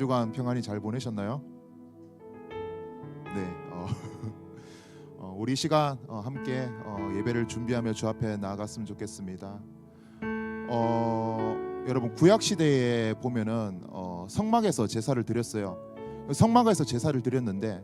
주간 평안히 잘 보내셨나요? 네, 우리 시간 함께 예배를 준비하며 주 앞에 나아갔으면 좋겠습니다. 여러분 구약 시대에 보면은 성막에서 제사를 드렸어요. 성막에서 제사를 드렸는데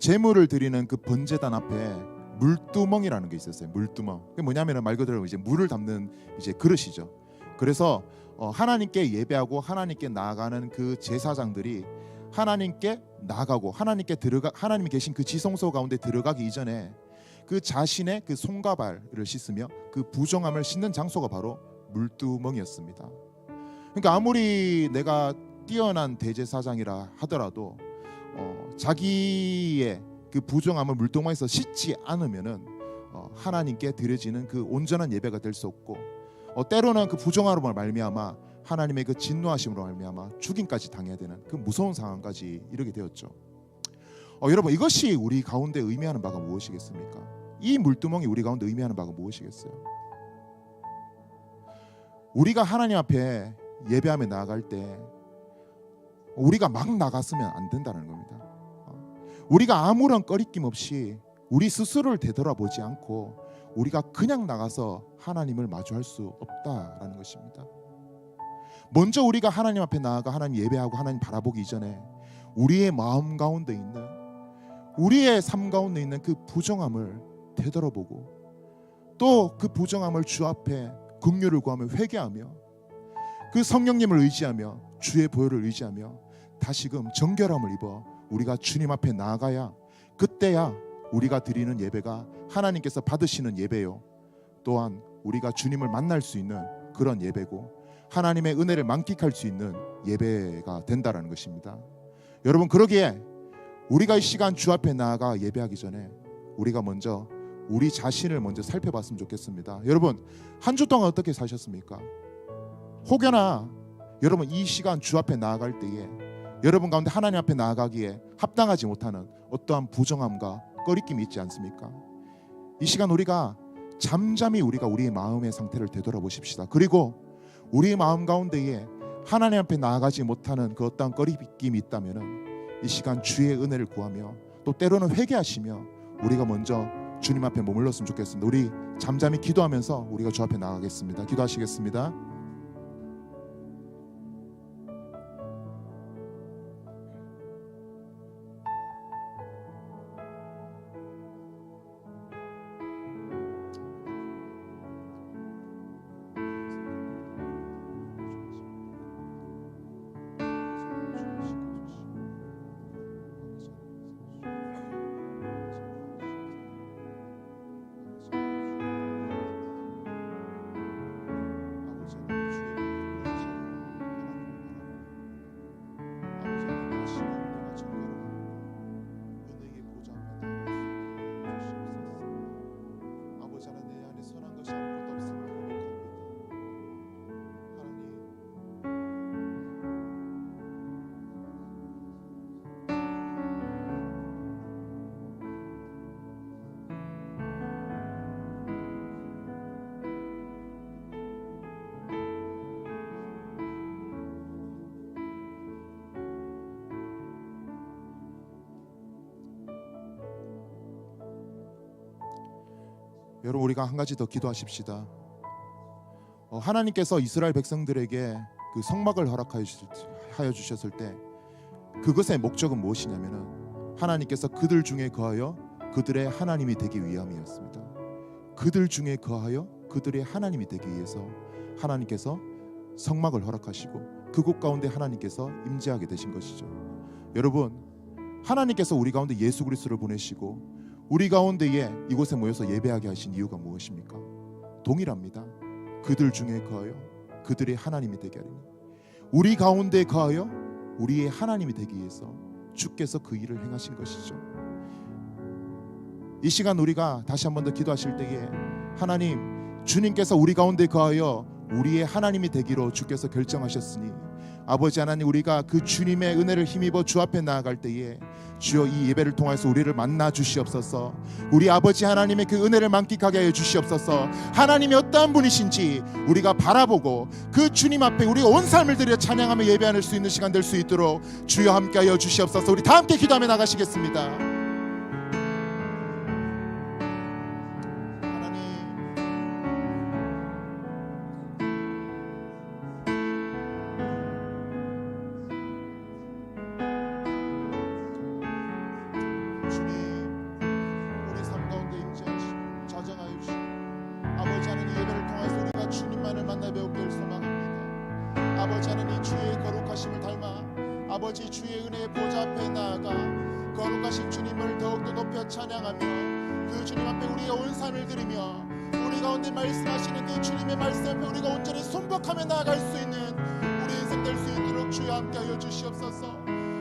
제물을 드리는 그 번제단 앞에 물두멍이라는 게 있었어요. 물두멍. 그게 뭐냐면은 말 그대로 이제 물을 담는 이제 그릇이죠. 그래서 하나님께 예배하고 하나님께 나아가는 그 제사장들이 하나님께 나가고 하나님이 계신 그 지성소 가운데 들어가기 이전에 그 자신의 그 손과 발을 씻으며 그 부정함을 씻는 장소가 바로 물두멍이었습니다. 그러니까 아무리 내가 뛰어난 대제사장이라 하더라도 자기의 그 부정함을 물두멍에서 씻지 않으면은 하나님께 드려지는 그 온전한 예배가 될 수 없고 때로는 그 부정함으로 말미암아 하나님의 그 진노하심으로 말미암아 죽임까지 당해야 되는 그 무서운 상황까지 이르게 되었죠. 여러분 이것이 우리 가운데 의미하는 바가 무엇이겠습니까? 이 물두멍이 우리 가운데 의미하는 바가 무엇이겠어요? 우리가 하나님 앞에 예배하며 나아갈 때 우리가 막 나갔으면 안 된다는 겁니다. 우리가 아무런 꺼리낌 없이 우리 스스로를 되돌아보지 않고 우리가 그냥 나가서 하나님을 마주할 수 없다라는 것입니다. 먼저 우리가 하나님 앞에 나아가 하나님 예배하고 하나님 바라보기 이전에 우리의 마음 가운데 있는 우리의 삶 가운데 있는 그 부정함을 되돌아보고 또 그 부정함을 주 앞에 긍휼을 구하며 회개하며 그 성령님을 의지하며 주의 보혈을 의지하며 다시금 정결함을 입어 우리가 주님 앞에 나아가야 그때야 우리가 드리는 예배가 하나님께서 받으시는 예배요 또한 우리가 주님을 만날 수 있는 그런 예배고 하나님의 은혜를 만끽할 수 있는 예배가 된다라는 것입니다. 여러분 그러기에 우리가 이 시간 주 앞에 나아가 예배하기 전에 우리가 먼저 우리 자신을 먼저 살펴봤으면 좋겠습니다. 여러분 한 주 동안 어떻게 사셨습니까? 혹여나 여러분 이 시간 주 앞에 나아갈 때에 여러분 가운데 하나님 앞에 나아가기에 합당하지 못하는 어떠한 부정함과 꺼리낌이 있지 않습니까? 이 시간 우리가 잠잠히 우리의 마음의 상태를 되돌아보십시다. 그리고 우리의 마음 가운데에 하나님 앞에 나아가지 못하는 그 어떠한 꺼리낌이 있다면은 이 시간 주의 은혜를 구하며 또 때로는 회개하시며 우리가 먼저 주님 앞에 머물렀으면 좋겠습니다. 우리 잠잠히 기도하면서 우리가 주 앞에 나가겠습니다. 기도하시겠습니다. 여러분 우리가 한 가지 더 기도하십시다. 하나님께서 이스라엘 백성들에게 그 성막을 허락하여 주셨을 때 그것의 목적은 무엇이냐면은 하나님께서 그들 중에 거하여 그들의 하나님이 되기 위함이었습니다. 그들 중에 거하여 그들의 하나님이 되기 위해서 하나님께서 성막을 허락하시고 그곳 가운데 하나님께서 임재하게 되신 것이죠. 여러분 하나님께서 우리 가운데 예수 그리스도를 보내시고 우리 가운데에 이곳에 모여서 예배하게 하신 이유가 무엇입니까? 동일합니다. 그들 중에 거하여 그들의 하나님이 되게 하리니 우리 가운데 거하여 우리의 하나님이 되기 위해서 주께서 그 일을 행하신 것이죠. 이 시간 우리가 다시 한 번 더 기도하실 때에 하나님 주님께서 우리 가운데 거하여 우리의 하나님이 되기로 주께서 결정하셨으니 아버지 하나님, 우리가 그 주님의 은혜를 힘입어 주 앞에 나아갈 때에 주여 이 예배를 통해서 우리를 만나 주시옵소서. 우리 아버지 하나님의 그 은혜를 만끽하게 하여 주시옵소서. 하나님이 어떠한 분이신지 우리가 바라보고 그 주님 앞에 우리 온 삶을 들여 찬양하며 예배할 수 있는 시간 될 수 있도록 주여 함께 하여 주시옵소서. 우리 다 함께 기도하며 나가시겠습니다. 아버지 하나님, 주의 거룩하심을 닮아 아버지 주의 은혜의 보좌 앞에 나아가 거룩하신 주님을 더욱더 높여 찬양하며 그 주님 앞에 우리의 온 삶을 드리며 우리 가운데 말씀하시는 그 주님의 말씀 앞에 우리가 온전히 순복하며 나아갈 수 있는 우리 인생 될 수 있도록 주여 함께하여 주시옵소서.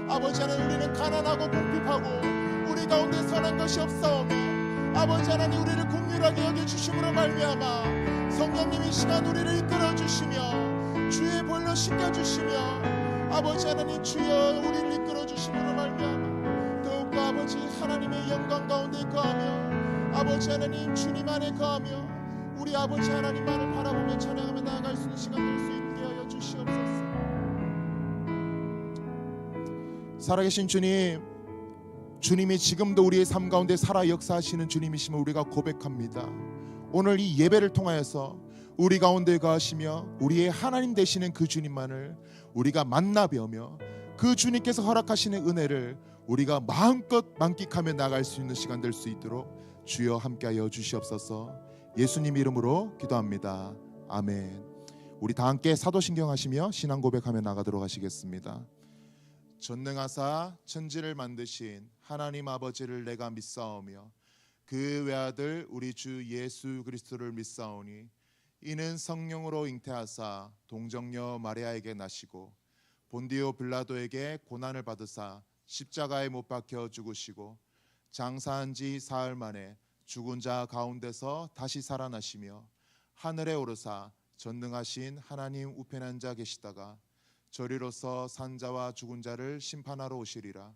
아버지 하나님, 우리는 가난하고 궁핍하고 우리 가운데 선한 것이 없사오며 아버지 하나님, 우리를 긍휼하게 여겨주심으로 말미암아 성령님이 시간 우리를 이끌어주시며 주의 볼로 씻겨주시며 아버지 하나님, 주여 우리를 이끌어주심으로 말미암아 더욱더 아버지 하나님의 영광 가운데 거하며 아버지 하나님 주님 안에 거하며 우리 아버지 하나님만을 바라보며 찬양하며 나아갈 수 있는 시간 될 수 있게 하여 주시옵소서. 살아계신 주님, 주님이 지금도 우리의 삶 가운데 살아 역사하시는 주님이심을 우리가 고백합니다. 오늘 이 예배를 통하여서 우리 가운데 거하시며 우리의 하나님 되시는 그 주님만을 우리가 만나 뵈며 그 주님께서 허락하시는 은혜를 우리가 마음껏 만끽하며 나갈 수 있는 시간 될 수 있도록 주여 함께하여 주시옵소서. 예수님 이름으로 기도합니다. 아멘. 우리 다 함께 사도신경 하시며 신앙 고백하며 나가도록 하시겠습니다. 전능하사 천지를 만드신 하나님 아버지를 내가 믿사오며 그 외아들 우리 주 예수 그리스도를 믿사오니 이는 성령으로 잉태하사 동정녀 마리아에게 나시고 본디오 빌라도에게 고난을 받으사 십자가에 못 박혀 죽으시고 장사한 지 사흘 만에 죽은 자 가운데서 다시 살아나시며 하늘에 오르사 전능하신 하나님 우편에 앉아 계시다가 저리로서 산 자와 죽은 자를 심판하러 오시리라.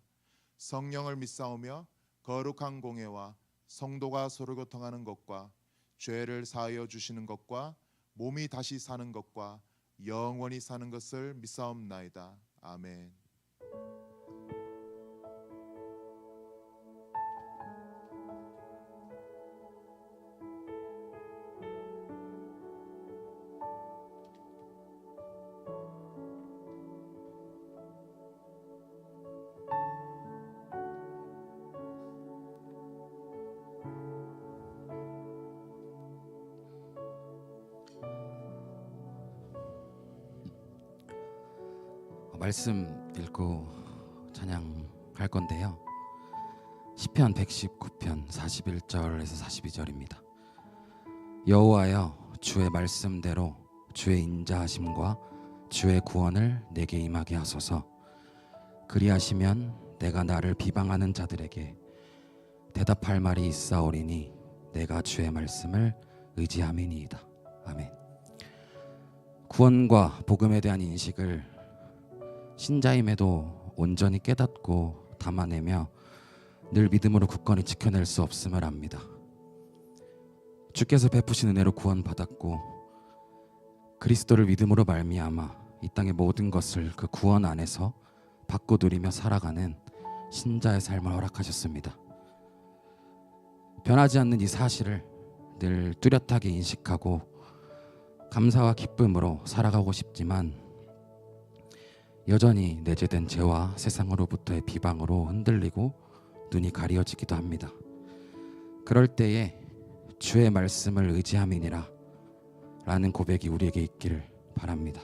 성령을 믿사오며 거룩한 공회와 성도가 서로 교통하는 것과 죄를 사하여 주시는 것과 몸이 다시 사는 것과 영원히 사는 것을 믿사옵나이다. 아멘. 말씀 읽고 찬양할 건데요. 시편 119편 41절에서 42절입니다. 여호와여, 주의 말씀대로 주의 인자하심과 주의 구원을 내게 임하게 하소서. 그리하시면 내가 나를 비방하는 자들에게 대답할 말이 있사오리니 내가 주의 말씀을 의지함이니이다. 아멘. 구원과 복음에 대한 인식을 신자임에도 온전히 깨닫고 담아내며 늘 믿음으로 굳건히 지켜낼 수 없음을 압니다. 주께서 베푸신 은혜로 구원받았고 그리스도를 믿음으로 말미암아 이 땅의 모든 것을 그 구원 안에서 받고 누리며 살아가는 신자의 삶을 허락하셨습니다. 변하지 않는 이 사실을 늘 뚜렷하게 인식하고 감사와 기쁨으로 살아가고 싶지만 여전히 내재된 죄와 세상으로부터의 비방으로 흔들리고 눈이 가려지기도 합니다. 그럴 때에 주의 말씀을 의지함이니라 라는 고백이 우리에게 있기를 바랍니다.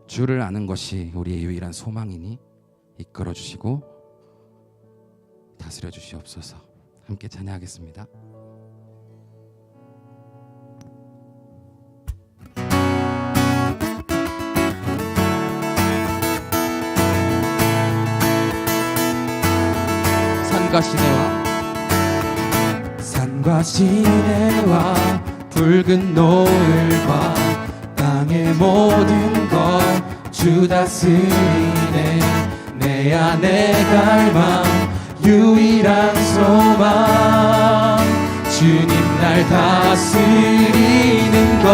주를 아는 것이 우리의 유일한 소망이니 이끌어 주시고 다스려 주시옵소서. 함께 찬양하겠습니다. 산과 시내와 붉은 노을과 땅의 모든 것 주 다스리네. 내 안에 갈망 유일한 소망 주님 날 다스리는 것.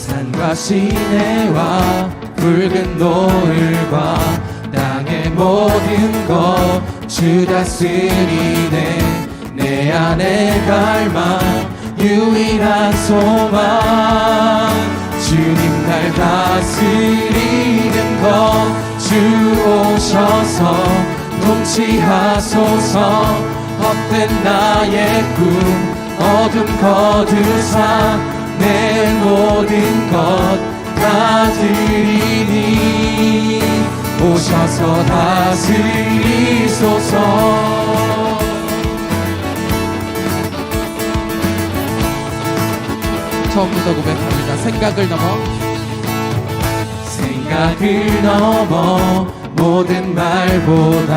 산과 시내와 붉은 노을과 땅의 모든 것 주 다스리네. 내 안에 갈망 유일한 소망 주님 날 다스리는 것. 주 오셔서 통치하소서. 헛된 나의 꿈 어둠 거두사 내 모든 것 다 드리니 오셔서 다스리소서. 처음부터 고백합니다. 생각을 넘어 모든 말보다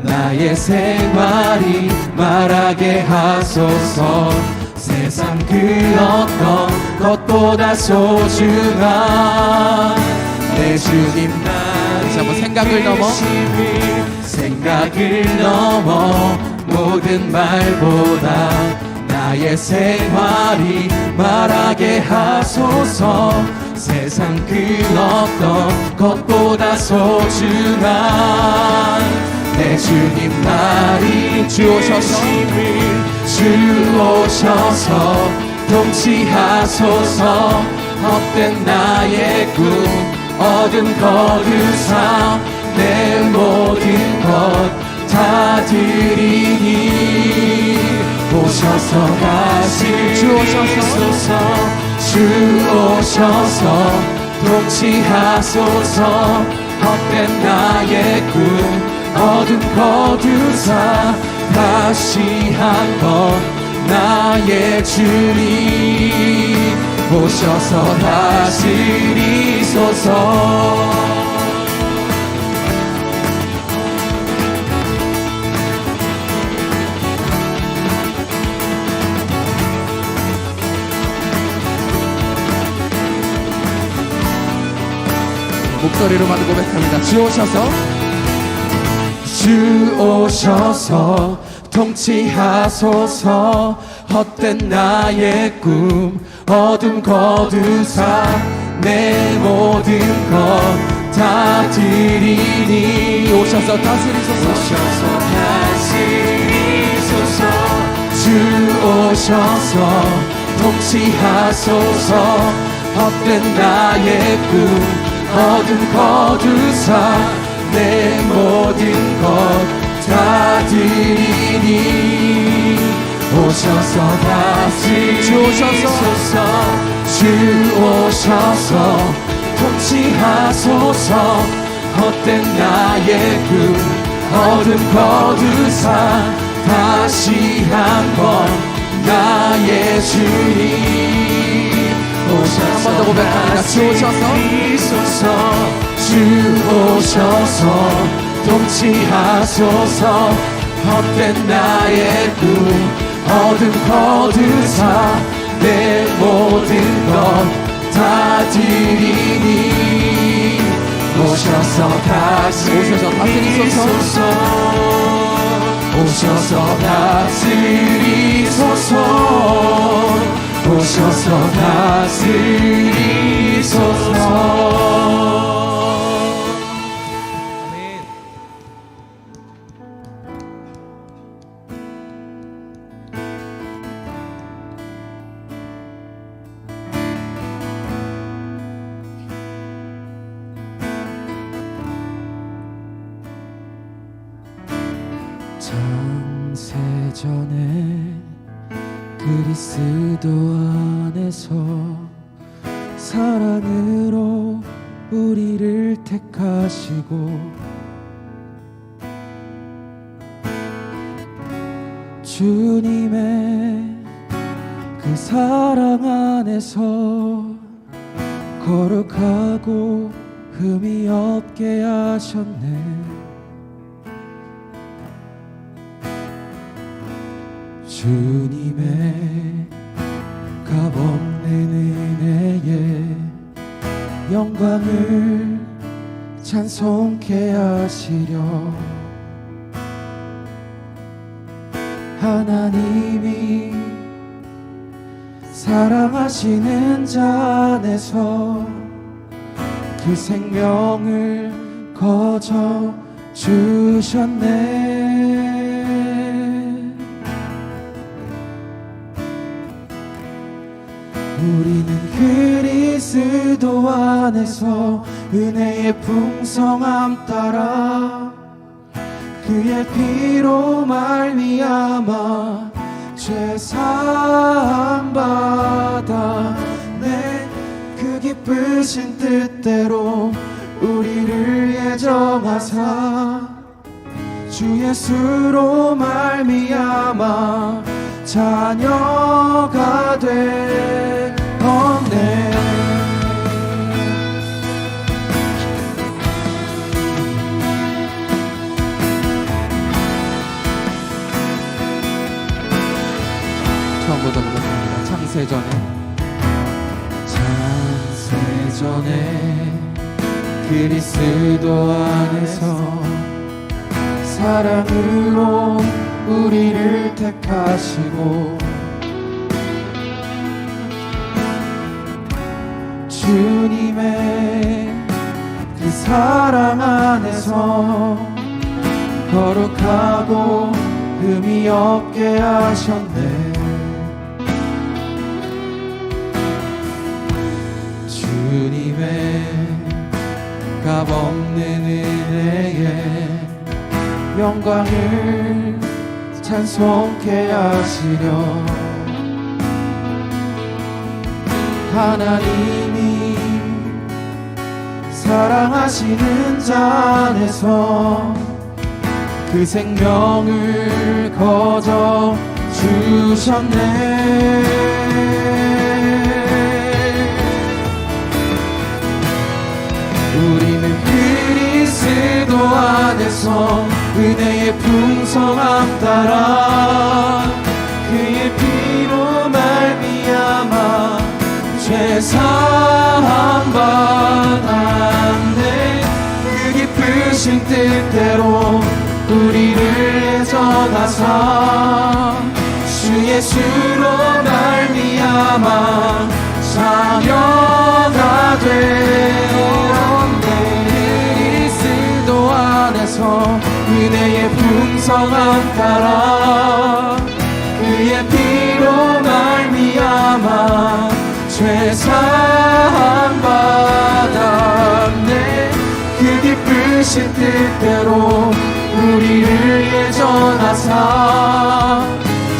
나의 생활이 말하게 하소서. 세상 그 어떤 것보다 소중한 내 주님 다시 한번 생각을 넘어 모든 말보다 나의 생활이 말하게 하소서. 세상 그 어떤 것보다 소중한 내 주님 날이 주 오셔서 통치하소서. 헛된 나의 꿈 어둠 거두사 내 모든 것 다 드리니 오셔서 다스리소서. 주 오셔서 통치하소서. 헛된 나의 꿈 어둠 거두사 다시 한번 나의 주님 오셔서 다스리소서. 목소리로만 고백합니다. 주 오셔서 통치하소서. 헛된 나의 꿈 어둠 거두사 내 모든 것 다 드리니 오셔서 다스리소서. 주 오셔서 통치하소서. 헛된 나의 꿈 어둠 거두사 내 모든 것 다 드리니 오셔서 다스리소서. 주 오셔서 통치하소서. 헛된 나의 꿈 어둠 거두사 다시 한번 나의 주님 오셔서 다스리소서. 주 오셔서 통치하소서. 헛된 나의 꿈 어둠 거두사 내 모든 것 다 드리니 오셔서 다스리소서. 오셔서 다스리소서. 오셔서 다스리소서. 창세전에 그리스도 안에서 사랑으로 우리를 택하시고 주님의 그 사랑 안에서 거룩하고 흠이 없게 하셨네. 주님의 값없는 은혜에 영광을 찬송케 하시려 하나님이 사랑하시는 자 안에서 그 생명을 거저 주셨네. 우리는 그리스도 안에서 은혜의 풍성함 따라 그의 피로 말미암아 죄 사함 받아 내 그 기쁘신 뜻대로 우리를 예정하사 주 예수로 말미암아 자녀가 되었네. 처음부터 부탁합니다. 창세전에 그리스도 안에서 사랑으로 우리를 택하시고 주님의 그 사랑 안에서 거룩하고 흠이 없게 하셨네. 주님의 값없는 은혜에 영광을 찬송케 하시려 하나님이 사랑하시는 자 안에서 그 생명을 거저 주셨네. 우리는 그리스도 안에서 은혜의 풍성함 따라 그의 피로 말미암아 죄 사함 받았네. 그 기쁘신 뜻대로 우리를 예정하사 주 예수로 말미암아 자녀가 되었네. 그리스도 안에서 은혜의 풍성함 따라 그의 피로 말미암아 죄 사함 받았네. 그 기쁘신 뜻대로 우리를 예정하사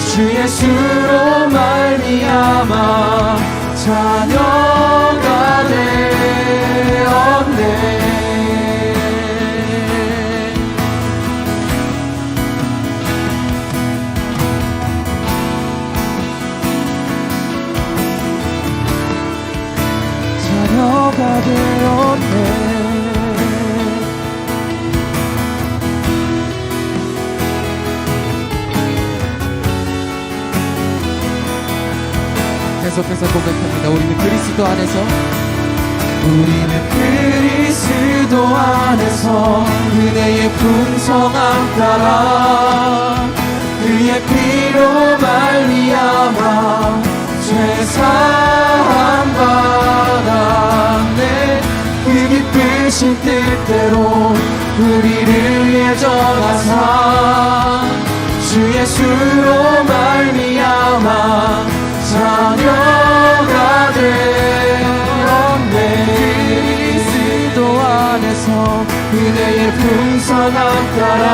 주 예수로 말미암아 자녀가 되었네. 자녀가 되었네. 계속해서 고백합니다. 우리는 그리스도 안에서 그리스도 안에서 은혜의 풍성함 따라 그의 피로 말미암아 죄 사함 받았네. 그 기쁘신 뜻대로 우리를 예정하사 주 예수로 말미암아 자녀가 되었네. 그리스도 안에서 은혜의 풍성함 따라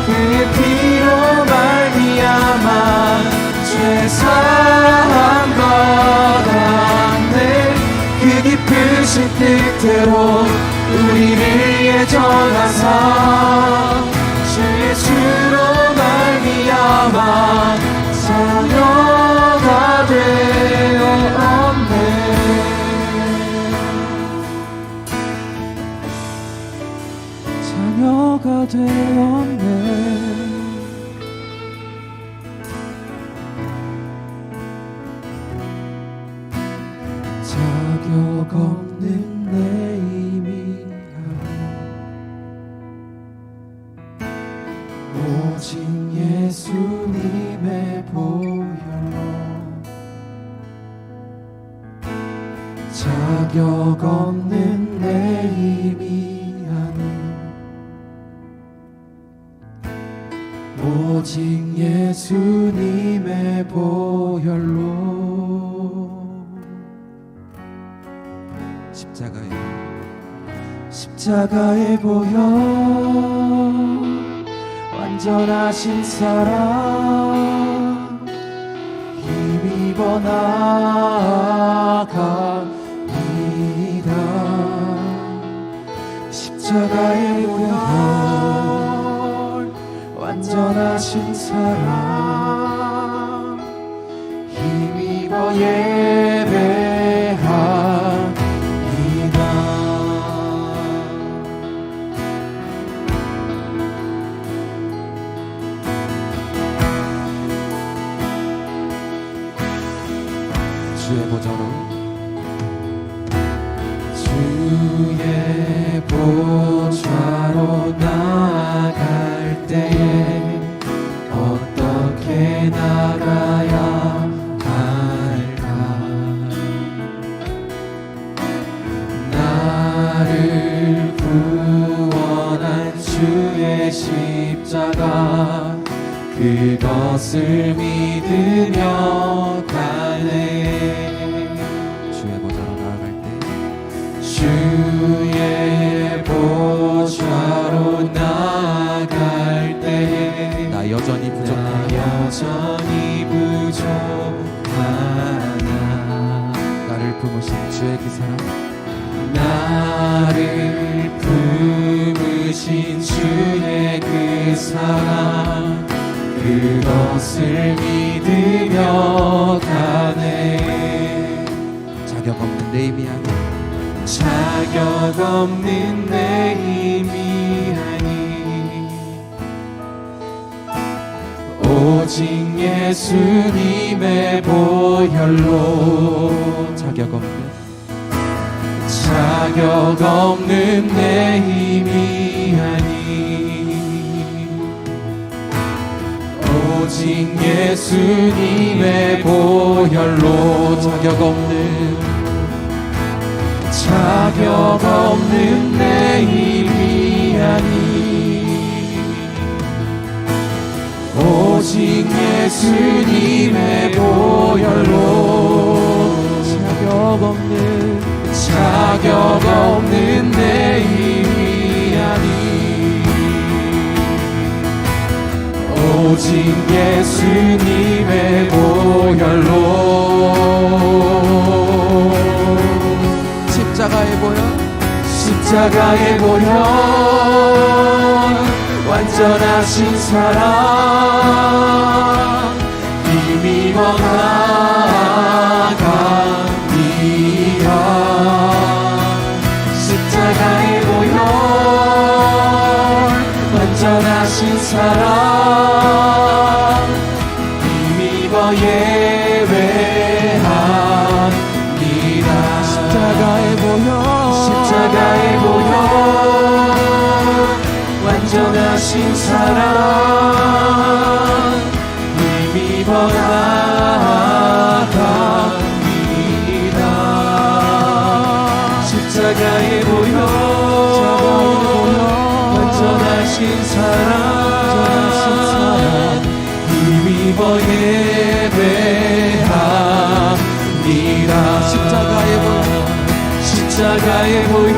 그의 피로 말미암아 죄 사함 받았네. 그 기쁘신 뜻대로 우리를 예정하사 주 예수로 말미암아 자녀가 되었네. 자격 없는 내 힘이 오직 예수님의 보혈로 자격 없는 내 힘이 아닌 오직 예수님의 보혈로 십자가의 보혈 완전하신 사랑 힘입어 나아갑니다. 십자가의 보혈 완전하신 사랑 힘입어 예배합니다. 주의 보좌로 주의 보좌로 나아갈 때에 어떻게 나가야 할까? 나를 구원한 주의 십자가 그것을 믿으며 갈래. 주의 보좌로 나아갈 때 주의 보좌로 나아갈 때에 나 여전히 부족하나 여전히 부족하나 나를 품으신 주의 그 사랑 나를 품으신 주의 그 사랑 그것을 믿으며 가네. 자격 없는 내 힘이 아닌 자격 없는 내 힘이 아닌 오직 예수님의 보혈로 자격 없는 내 힘이 아닌 오직 예수님의 보혈로 자격 없는 내 힘이 아닌 오직 예수님의 보혈로 자격 없는 내 힘이 아닌 오직 예수님의 보혈로 십자가의 보혈 완전하신 사랑 힘입어 나아갑니다. 십자가의 보혈 완전하신 사랑 힘입어 예배합니다. 십자가의 보혈 완전하신 사랑 힘입어 나아갑니다. 십자가의 보혈 완전하신 사랑 힘입어 예배합니다. 십자가의 보혈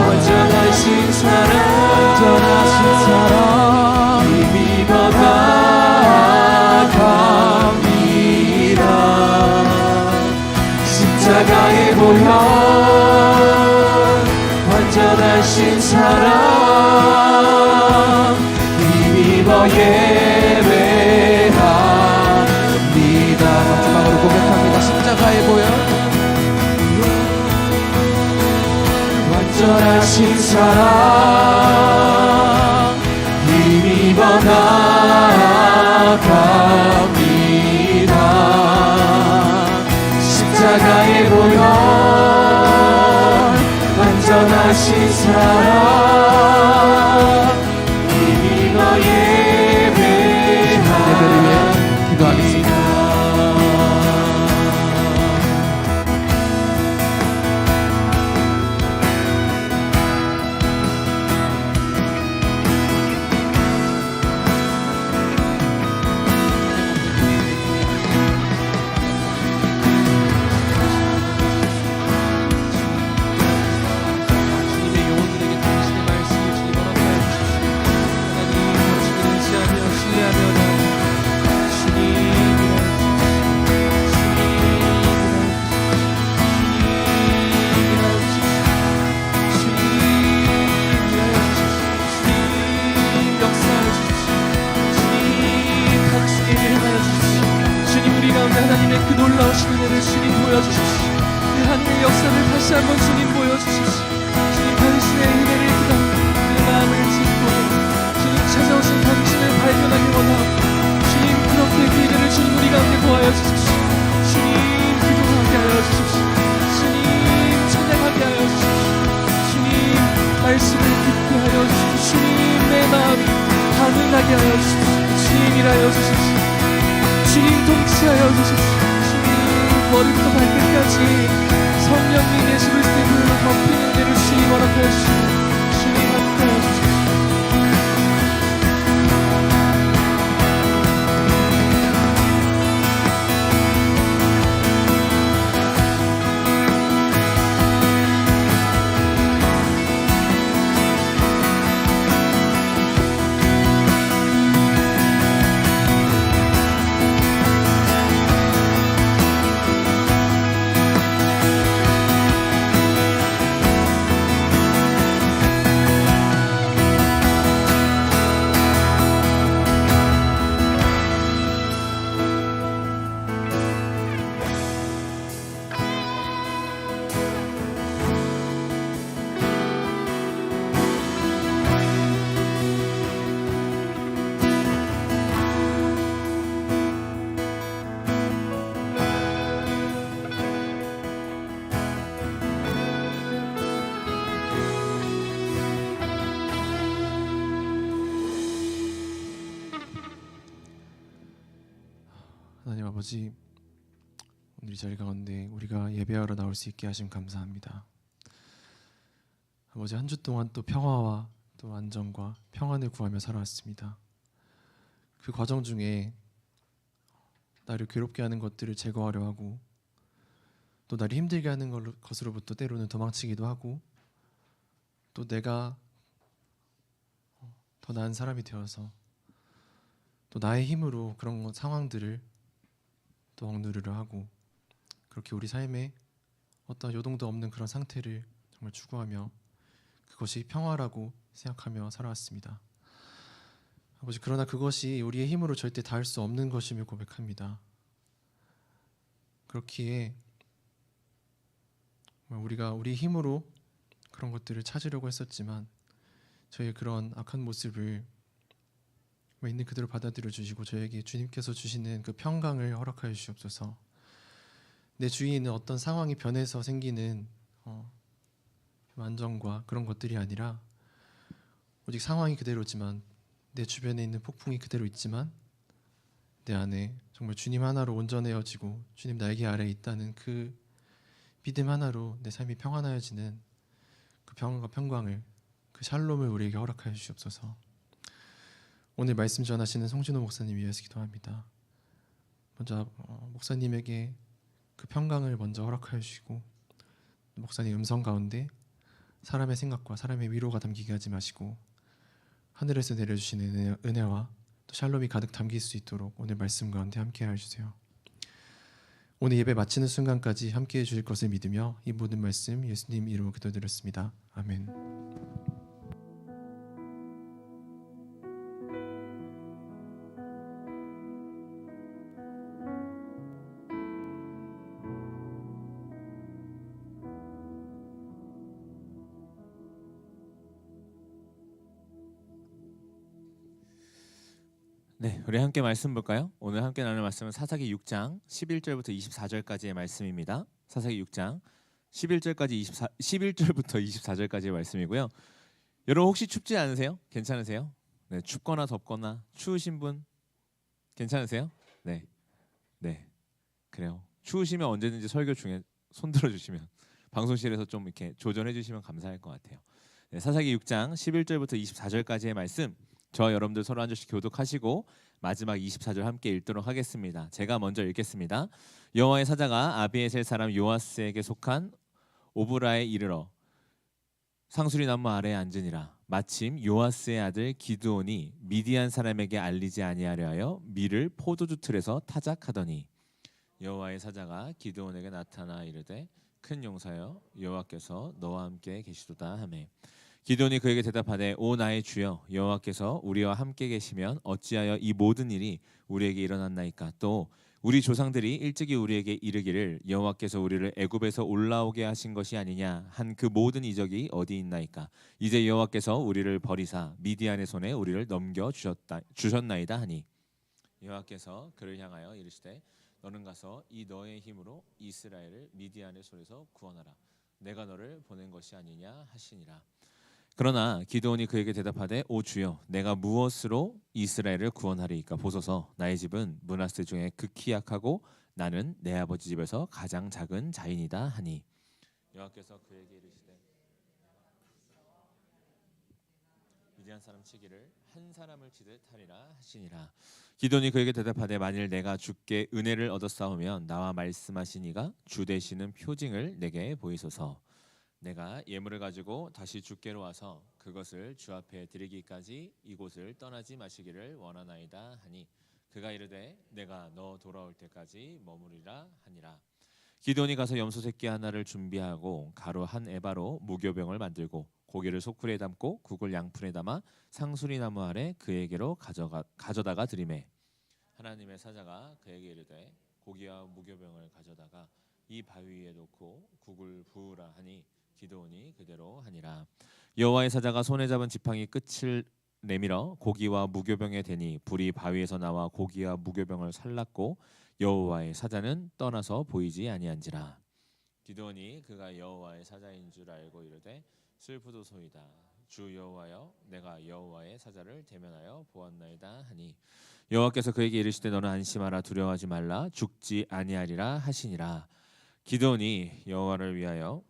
완전하신 사랑 힘입어 나아갑니다. 십자가의 보혈 완전하신 사랑 힘입어 예배합니다. 마지막으로 고백합니다. 십자가의 보혈 완전하신 사랑 힘입어 나아갑니다. 십자가에 보혈 완전하신 사랑 믿어 예배를 위해 기도하겠습니다. 주님의 영혼들에게 당신의 말씀을 주님 허락하여 주십시오. 하나님, 당신을 의지하며 신뢰하며 하나님의 그 놀라우신 은혜를 주님 보여주십시오. 그 하늘의 역사를 다시 한번 주님 보여주십시오. 주님 당신의 은혜를 기다 그 마음을 짓고 주님 찾아오신 당신을 발견하기 원하고 주님 그렇게 그 은혜를 주님 우리 가운데 보하여 주십시오. 주님 기도하게 하여 주십시오. 주님 찬양하게 하여 주십시오. 주님 말씀을 듣게 하여 주십시오. 주님 내 마음이 반응하게 하여 주십시오. 주님 일하여 주십시오. 주님 통치하여 주십시오. 주님 머리부터 발끝까지 성령이 계시를 때 불로 덮이는 은혜를 주님 허락하여 주시고 주님 함께하여 주십시오. 하나님 아버지, 오늘 이 자리 가운데 우리가 예배하러 나올 수 있게 하심 감사합니다. 아버지, 한 주 동안 또 평화와 또 안정과 평안을 구하며 살아왔습니다. 그 과정 중에 나를 괴롭게 하는 것들을 제거하려 하고 또 나를 힘들게 하는 것으로부터 때로는 도망치기도 하고 또 내가 더 나은 사람이 되어서 또 나의 힘으로 그런 상황들을 또 억누르려 하고 그렇게 우리 삶에 어떤 요동도 없는 그런 상태를 정말 추구하며 그것이 평화라고 생각하며 살아왔습니다. 아버지, 그러나 그것이 우리의 힘으로 절대 닿을 수 없는 것임을 고백합니다. 그렇기에 우리가 우리 힘으로 그런 것들을 찾으려고 했었지만 저희의 그런 악한 모습을 있는 그대로 받아들여 주시고 저에게 주님께서 주시는 그 평강을 허락하여 주시옵소서. 내 주위에 있는 어떤 상황이 변해서 생기는 안정과 그런 것들이 아니라 오직 상황이 그대로지만 내 주변에 있는 폭풍이 그대로 있지만 내 안에 정말 주님 하나로 온전해지고 주님 날개 아래에 있다는 그 믿음 하나로 내 삶이 평안하여지는 그 평안과 평강을, 그 샬롬을 우리에게 허락하여 주시옵소서. 오늘 말씀 전하시는 송진호 목사님 위해서 기도합니다. 먼저 목사님에게 그 평강을 먼저 허락하여 주시고 목사님 음성 가운데 사람의 생각과 사람의 위로가 담기게 하지 마시고 하늘에서 내려주시는 은혜와 또 샬롬이 가득 담길 수 있도록 오늘 말씀 가운데 함께해 주세요. 오늘 예배 마치는 순간까지 함께해 주실 것을 믿으며 이 모든 말씀 예수님 이름으로 기도드렸습니다. 아멘. 네, 우리 함께 말씀 볼까요? 오늘 함께 나눌 말씀은 사사기 6장 11절부터 24절까지의 말씀입니다. 사사기 6장 11절부터 24절까지의 말씀이고요. 여러분 혹시 춥지 않으세요? 괜찮으세요? 네, 춥거나 덥거나 추우신 분 괜찮으세요? 네, 그래요. 추우시면 언제든지 설교 중에 손 들어주시면 방송실에서 좀 이렇게 조전해 주시면 감사할 것 같아요. 네, 사사기 6장 11절부터 24절까지의 말씀, 저와 여러분들 서로 한 절씩 교독하시고 마지막 24절 함께 읽도록 하겠습니다. 제가 먼저 읽겠습니다. 여호와의 사자가 아비에셀 사람 요아스에게 속한 오브라에 이르러 상수리 나무 아래에 앉으니라. 마침 요아스의 아들 기드온이 미디안 사람에게 알리지 아니하려 하여 밀을 포도주 틀에서 타작하더니 여호와의 사자가 기드온에게 나타나 이르되 큰 용사여 여호와께서 너와 함께 계시도다 하매 기드온이 그에게 대답하되 오 나의 주여 여호와께서 우리와 함께 계시면 어찌하여 이 모든 일이 우리에게 일어났나이까. 또 우리 조상들이 일찍이 우리에게 이르기를 여호와께서 우리를 애굽에서 올라오게 하신 것이 아니냐 한 그 모든 이적이 어디 있나이까. 이제 여호와께서 우리를 버리사 미디안의 손에 우리를 넘겨 주셨나이다 하니 여호와께서 그를 향하여 이르시되 너는 가서 이 너의 힘으로 이스라엘을 미디안의 손에서 구원하라. 내가 너를 보낸 것이 아니냐 하시니라. 그러나 기드온이 그에게 대답하되 오 주여 내가 무엇으로 이스라엘을 구원하리이까. 보소서 나의 집은 므낫세 중에 극히 약하고 나는 내 아버지 집에서 가장 작은 자인이다 하니 여호와께서 그에게 이르시되 미디안 사람 치기를 한 사람을 치듯 하리라 하시니라. 기드온이 그에게 대답하되 만일 내가 주께 은혜를 얻었사오면 나와 말씀하신 이가 주 되시는 표징을 내게 보이소서. 내가 예물을 가지고 다시 주께로 와서 그것을 주 앞에 드리기까지 이곳을 떠나지 마시기를 원하나이다 하니 그가 이르되 내가 너 돌아올 때까지 머무리라 하니라. 기드온이 가서 염소 새끼 하나를 준비하고 가루 한 에바로 무교병을 만들고 고기를 소쿠리에 담고 국을 양푼에 담아 상수리 나무 아래 그에게로 가져다가 드리매 하나님의 사자가 그에게 이르되 고기와 무교병을 가져다가 이 바위 위에 놓고 국을 부으라 하니 기드온이 그대로 하니라. 여호와의 사자가 손에 잡은 지팡이 끝을 내밀어 고기와 무교병에 대니 불이 바위에서 나와 고기와 무교병을 살랐고 여호와의 사자는 떠나서 보이지 아니한지라. 기드온이 그가 여호와의 사자인 줄 알고 이르되 슬프도소이다. 주 여호와여 내가 여호와의 사자를 대면하여 보았나이다 하니 여호와께서 그에게 이르시되 너는 안심하라 두려워하지 말라 죽지 아니하리라 하시니라. 기드온이 여호와를 위하여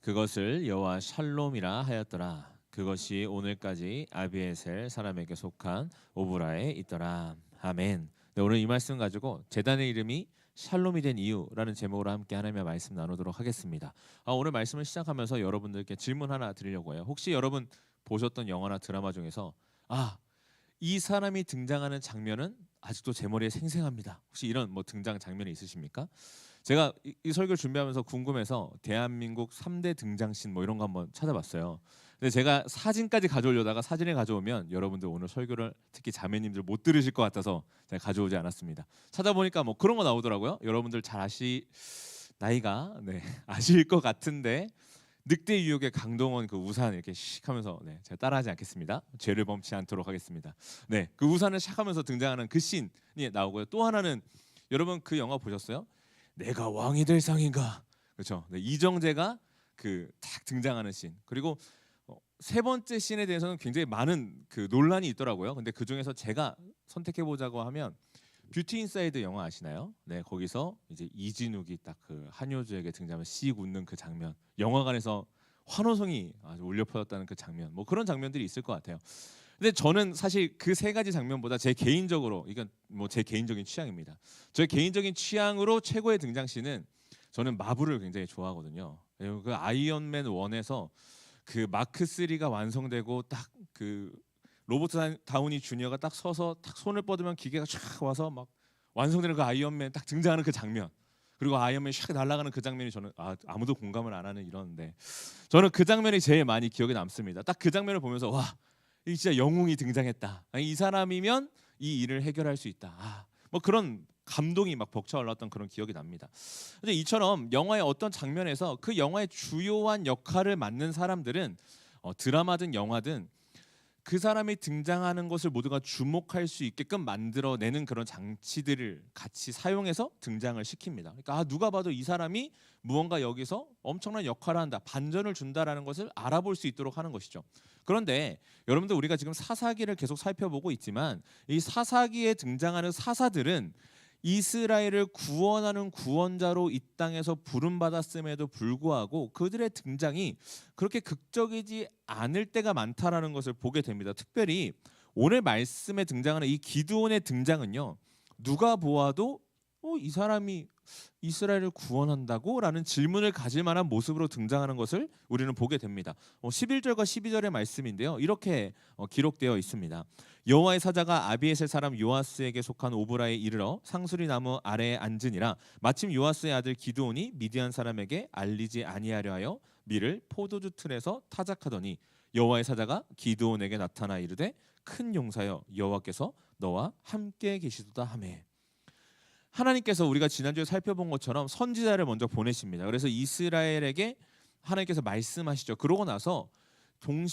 그것을 여호와 샬롬이라 하였더라. 그것이 오늘까지 아비에셀 사람에게 속한 오브라에 있더라. 아멘. 네, 오늘 이 말씀 가지고 제단의 이름이 샬롬이 된 이유라는 제목으로 함께 하나님의 말씀 나누도록 하겠습니다. 오늘 말씀을 시작하면서 여러분들께 질문 하나 드리려고 해요. 혹시 여러분 보셨던 영화나 드라마 중에서 이 사람이 등장하는 장면은 아직도 제 머리에 생생합니다. 혹시 이런 등장 장면이 있으십니까? 제가 이 설교를 준비하면서 궁금해서 대한민국 3대 등장신 이런 거 한번 찾아봤어요. 근데 제가 사진까지 가져오려다가 사진을 가져오면 여러분들 오늘 설교를 특히 자매님들 못 들으실 것 같아서 제가 가져오지 않았습니다. 찾아보니까 그런 거 나오더라고요. 여러분들 잘 나이가 아실 것 같은데 늑대 유혹의 강동원 그 우산 이렇게 씩 하면서 제가 따라하지 않겠습니다. 죄를 범치 않도록 하겠습니다. 그 우산을 샥 하면서 등장하는 그 씬이 나오고요. 또 하나는 여러분 그 영화 보셨어요? 내가 왕이 될 상인가? 그렇죠. 이정재가 딱 등장하는 씬. 그리고 세 번째 씬에 대해서는 굉장히 많은 논란이 있더라고요. 근데 그 중에서 제가 선택해 보자고 하면 뷰티 인사이드 영화 아시나요? 거기서 이제 이진욱이 딱 한효주에게 등장하면 씩 웃는 그 장면. 영화관에서 환호성이 아주 울려 퍼졌다는 그 장면. 그런 장면들이 있을 것 같아요. 근데 저는 사실 그 세 가지 장면보다 제 개인적으로 이건 제 개인적인 취향입니다. 저의 개인적인 취향으로 최고의 등장씬은 저는 마블을 굉장히 좋아하거든요. 그 아이언맨 1에서 그 마크 3가 완성되고 딱 로버트 다우니 주니어가 딱 서서 딱 손을 뻗으면 기계가 쫙 와서 막 완성되는 그 아이언맨 딱 등장하는 그 장면. 그리고 아이언맨이 샥 날아가는 그 장면이 저는 아무도 공감을 안 하는 이런데 저는 그 장면이 제일 많이 기억에 남습니다. 딱 그 장면을 보면서 와, 이 진짜 영웅이 등장했다. 이 사람이면 이 일을 해결할 수 있다. 그런 감동이 막 벅차올랐던 그런 기억이 납니다. 이처럼 영화의 어떤 장면에서 그 영화의 주요한 역할을 맡는 사람들은 드라마든 영화든 그 사람이 등장하는 것을 모두가 주목할 수 있게끔 만들어내는 그런 장치들을 같이 사용해서 등장을 시킵니다. 그러니까 누가 봐도 이 사람이 무언가 여기서 엄청난 역할을 한다, 반전을 준다라는 것을 알아볼 수 있도록 하는 것이죠. 그런데 여러분들, 우리가 지금 사사기를 계속 살펴보고 있지만 이 사사기에 등장하는 사사들은 이스라엘을 구원하는 구원자로 이 땅에서 부름받았음에도 불구하고 그들의 등장이 그렇게 극적이지 않을 때가 많다라는 것을 보게 됩니다. 특별히 오늘 말씀에 등장하는 이 기드온의 등장은요, 누가 보아도 이 사람이 이스라엘을 구원한다고? 라는 질문을 가질 만한 모습으로 등장하는 것을 우리는 보게 됩니다. 11절과 12절의 말씀인데요, 이렇게 기록되어 있습니다. 여호와의 사자가 아비에셀 사람 요아스에게 속한 오브라에 이르러 상수리 나무 아래에 앉으니라. 마침 요아스의 아들 기드온이 미디안 사람에게 알리지 아니하려 하여 밀을 포도주 틀에서 타작하더니 여호와의 사자가 기드온에게 나타나 이르되 큰 용사여, 여호와께서 너와 함께 계시도다 하매. 하나님께서 우리가 지난주에 살펴본 것처럼 선지자를 먼저 보내십니다. 그래서 이스라엘에게 하나님께서 말씀하시죠. 그러고 나서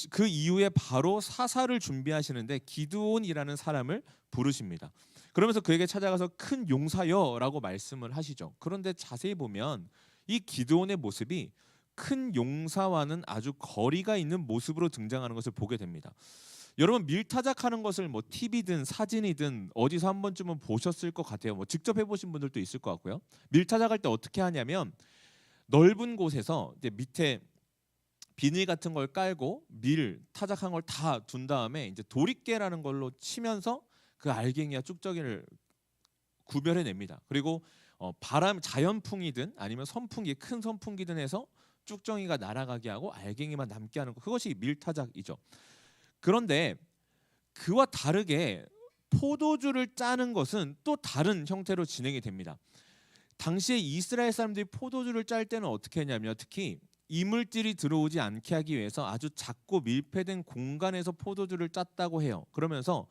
그 이후에 바로 사사를 준비하시는데 기드온이라는 사람을 부르십니다. 그러면서 그에게 찾아가서 큰 용사여라고 말씀을 하시죠. 그런데 자세히 보면 이 기드온의 모습이 큰 용사와는 아주 거리가 있는 모습으로 등장하는 것을 보게 됩니다. 여러분, 밀타작하는 것을 TV든 사진이든 어디서 한 번쯤은 보셨을 것 같아요. 직접 해보신 분들도 있을 것 같고요. 밀타작할 때 어떻게 하냐면 넓은 곳에서 이제 밑에 비닐 같은 걸 깔고 밀 타작한 걸 다 둔 다음에 이제 도리깨라는 걸로 치면서 그 알갱이와 쭉저기를 구별해냅니다. 그리고 자연풍이든 아니면 선풍기, 큰 선풍기든 해서 쭉정이가 날아가게 하고 알갱이만 남게 하는 것, 그것이 밀타작이죠. 그런데 그와 다르게 포도주를 짜는 것은 또 다른 형태로 진행이 됩니다. 당시에 이스라엘 사람들이 포도주를 짤 때는 어떻게 했냐면, 특히 이물질이 들어오지 않게 하기 위해서 아주 작고 밀폐된 공간에서 포도주를 짰다고 해요. 그러면서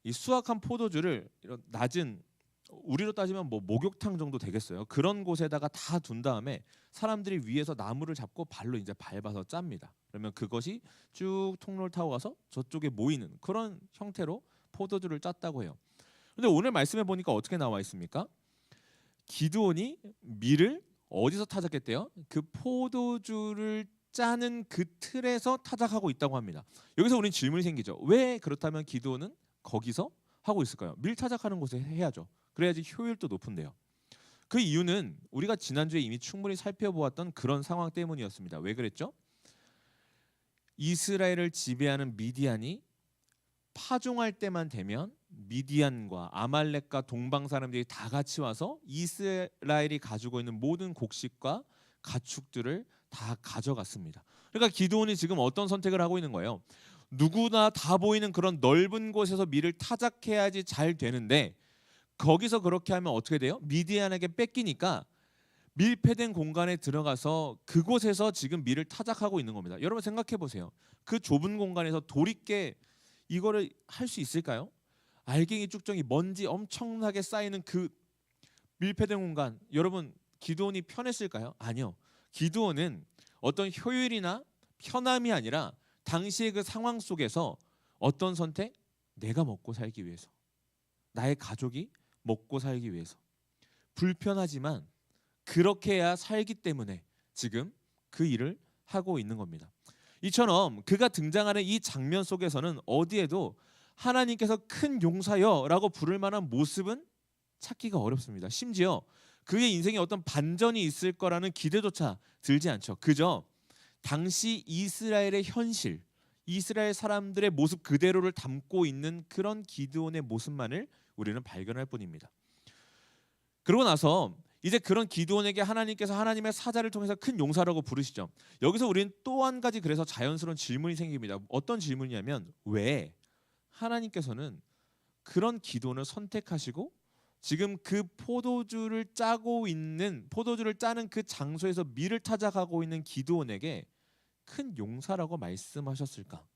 이 수확한 포도주를 이런 낮은, 우리로 따지면 목욕탕 정도 되겠어요, 그런 곳에다가 다 둔 다음에 사람들이 위에서 나무를 잡고 발로 이제 밟아서 짭니다. 그러면 그것이 쭉 통로를 타고 가서 저쪽에 모이는 그런 형태로 포도주를 짰다고 해요. 근데 오늘 말씀해 보니까 어떻게 나와 있습니까? 기드온이 밀을 어디서 타작했대요? 그 포도주를 짜는 그 틀에서 타작하고 있다고 합니다. 여기서 우리는 질문이 생기죠. 왜 그렇다면 기드온은 거기서 하고 있을까요? 밀 타작하는 곳에 해야죠. 그래야지 효율도 높은데요. 그 이유는 우리가 지난주에 이미 충분히 살펴보았던 그런 상황 때문이었습니다. 왜 그랬죠? 이스라엘을 지배하는 미디안이 파종할 때만 되면 미디안과 아말렉과 동방 사람들이 다 같이 와서 이스라엘이 가지고 있는 모든 곡식과 가축들을 다 가져갔습니다. 그러니까 기드온이 지금 어떤 선택을 하고 있는 거예요? 누구나 다 보이는 그런 넓은 곳에서 밀을 타작해야지 잘 되는데, 거기서 그렇게 하면 어떻게 돼요? 미디안에게 뺏기니까 밀폐된 공간에 들어가서 그곳에서 지금 밀을 타작하고 있는 겁니다. 여러분 생각해 보세요. 그 좁은 공간에서 도리깨 이거를 할 수 있을까요? 알갱이 쭉정이 먼지 엄청나게 쌓이는 그 밀폐된 공간, 여러분 기드온이 편했을까요? 아니요. 기드온은 어떤 효율이나 편함이 아니라 당시의 그 상황 속에서 어떤 선택? 내가 먹고 살기 위해서, 나의 가족이 먹고 살기 위해서, 불편하지만 그렇게 해야 살기 때문에 지금 그 일을 하고 있는 겁니다. 이처럼 그가 등장하는 이 장면 속에서는 어디에도 하나님께서 큰 용사여라고 부를 만한 모습은 찾기가 어렵습니다. 심지어 그의 인생에 어떤 반전이 있을 거라는 기대조차 들지 않죠. 그저 당시 이스라엘의 현실, 이스라엘 사람들의 모습 그대로를 담고 있는 그런 기드온의 모습만을 우리는 발견할 뿐입니다. 그러고 나서 이제 그런 기드온에게 하나님께서 하나님의 사자를 통해서 큰 용사라고 부르시죠. 여기서 우리는 또 한 가지 그래서 자연스러운 질문이 생깁니다. 어떤 질문이냐면, 왜 하나님께서는 그런 기드온을 선택하시고 지금 그 포도주를 짜는 그 장소에서 밀을 타작하고 있는 기드온에게 큰 용사라고 말씀하셨을까?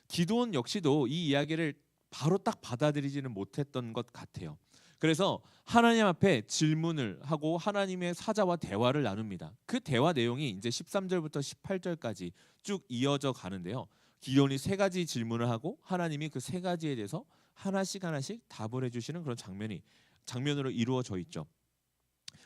기드온 역시도 이 이야기를 바로 딱 받아들이지는 못했던 것 같아요. 그래서 하나님 앞에 질문을 하고 하나님의 사자와 대화를 나눕니다. 그 대화 내용이 이제 13절부터 18절까지 쭉 이어져 가는데요. 기도원이 세 가지 질문을 하고 하나님이 그 세 가지에 대해서 하나씩 답을 해주시는 그런 장면으로 이루어져 있죠.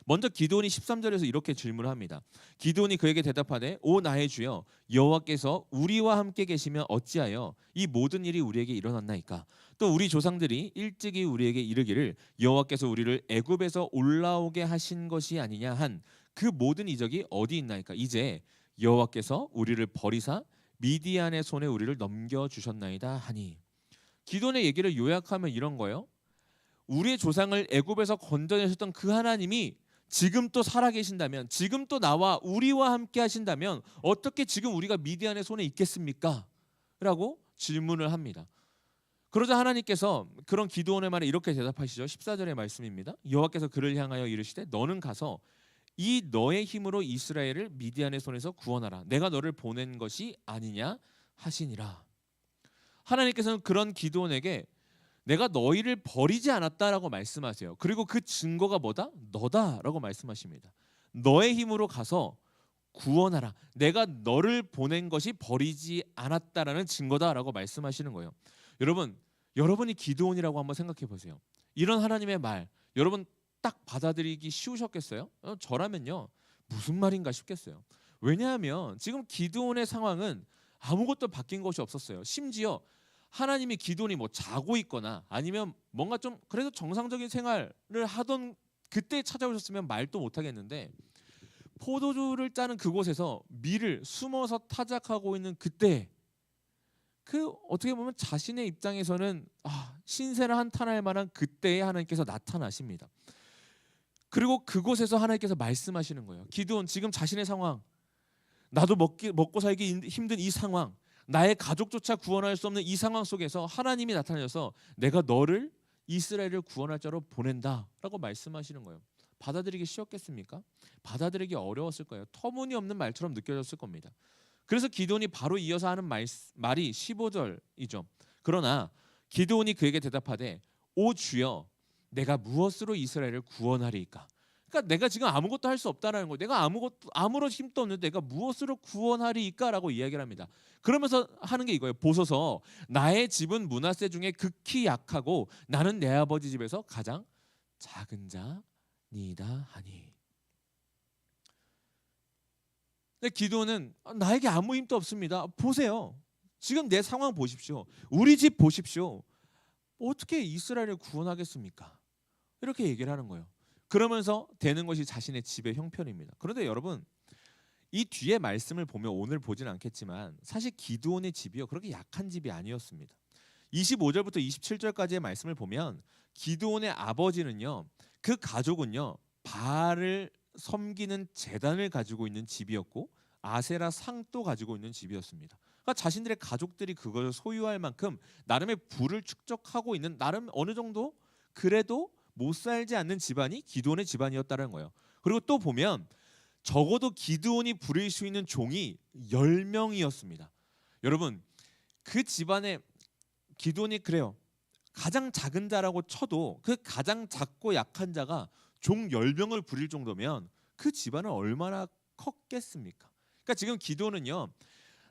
먼저 기도원이 13절에서 이렇게 질문을 합니다. 기도원이 그에게 대답하되 오 나의 주여 여호와께서 우리와 함께 계시면 어찌하여 이 모든 일이 우리에게 일어났나이까? 또 우리 조상들이 일찍이 우리에게 이르기를 여호와께서 우리를 애굽에서 올라오게 하신 것이 아니냐 한 그 모든 이적이 어디 있나이까? 이제 여호와께서 우리를 버리사 미디안의 손에 우리를 넘겨주셨나이다 하니, 기도원의 얘기를 요약하면 이런 거예요. 우리의 조상을 애굽에서 건져내셨던 그 하나님이 지금 또 살아계신다면, 지금 또 나와 우리와 함께 하신다면 어떻게 지금 우리가 미디안의 손에 있겠습니까? 라고 질문을 합니다. 그러자 하나님께서 그런 기도원의 말에 이렇게 대답하시죠. 14절의 말씀입니다. 여호와께서 그를 향하여 이르시되 너는 가서 이 너의 힘으로 이스라엘을 미디안의 손에서 구원하라. 내가 너를 보낸 것이 아니냐 하시니라. 하나님께서는 그런 기도원에게 내가 너희를 버리지 않았다라고 말씀하세요. 그리고 그 증거가 뭐다? 너다라고 말씀하십니다. 너의 힘으로 가서 구원하라. 내가 너를 보낸 것이 버리지 않았다라는 증거다라고 말씀하시는 거예요. 여러분이 기도원이라고 한번 생각해 보세요. 이런 하나님의 말 여러분 딱 받아들이기 쉬우셨겠어요? 저라면요 무슨 말인가 싶겠어요. 왜냐하면 지금 기도원의 상황은 아무것도 바뀐 것이 없었어요. 심지어 하나님이 기도원이 뭐 자고 있거나 아니면 뭔가 좀 그래도 정상적인 생활을 하던 그때 찾아오셨으면 말도 못 하겠는데, 포도주를 짜는 그곳에서 밀을 숨어서 타작하고 있는 그때, 그 어떻게 보면 자신의 입장에서는 신세를 한탄할 만한 그때에 하나님께서 나타나십니다. 그리고 그곳에서 하나님께서 말씀하시는 거예요. 기도원 지금 자신의 상황, 나도 먹고 살기 힘든 이 상황, 나의 가족조차 구원할 수 없는 이 상황 속에서 하나님이 나타나셔서 내가 너를 이스라엘을 구원할 자로 보낸다라고 말씀하시는 거예요. 받아들이기 쉬웠겠습니까? 받아들이기 어려웠을 거예요. 터무니없는 말처럼 느껴졌을 겁니다. 그래서 기도원이 바로 이어서 하는 말이 15절이죠. 그러나 기도원이 그에게 대답하되 오 주여 내가 무엇으로 이스라엘을 구원하리이까? 그러니까 내가 지금 아무것도 할 수 없다라는 거예요. 내가 아무런 힘도 없는데 내가 무엇으로 구원하리이까라고 이야기를 합니다. 그러면서 하는 게 이거예요. 보소서 나의 집은 므낫세 중에 극히 약하고 나는 내 아버지 집에서 가장 작은 자니이다 하니. 근데 기도는 나에게 아무 힘도 없습니다. 보세요. 지금 내 상황 보십시오. 우리 집 보십시오. 어떻게 이스라엘을 구원하겠습니까? 이렇게 얘기를 하는 거예요. 그러면서 되는 것이 자신의 집의 형편입니다. 그런데 여러분 이 뒤에 말씀을 보면 오늘 보진 않겠지만 사실 기드온의 집이요 그렇게 약한 집이 아니었습니다. 25절부터 27절까지의 말씀을 보면 기드온의 아버지는요, 그 가족은요 바알을 섬기는 제단을 가지고 있는 집이었고 아세라 상도 가지고 있는 집이었습니다. 그러니까 자신들의 가족들이 그것을 소유할 만큼 나름의 부를 축적하고 있는, 나름 어느 정도 그래도 못 살지 않는 집안이 기드온의 집안이었다는 거예요. 그리고 또 보면 적어도 기드온이 부릴 수 있는 종이 10명이었습니다. 여러분 그 집안에 기드온이 그래요. 가장 작은 자라고 쳐도 그 가장 작고 약한 자가 종 10명을 부릴 정도면 그 집안은 얼마나 컸겠습니까? 그러니까 지금 기드온은요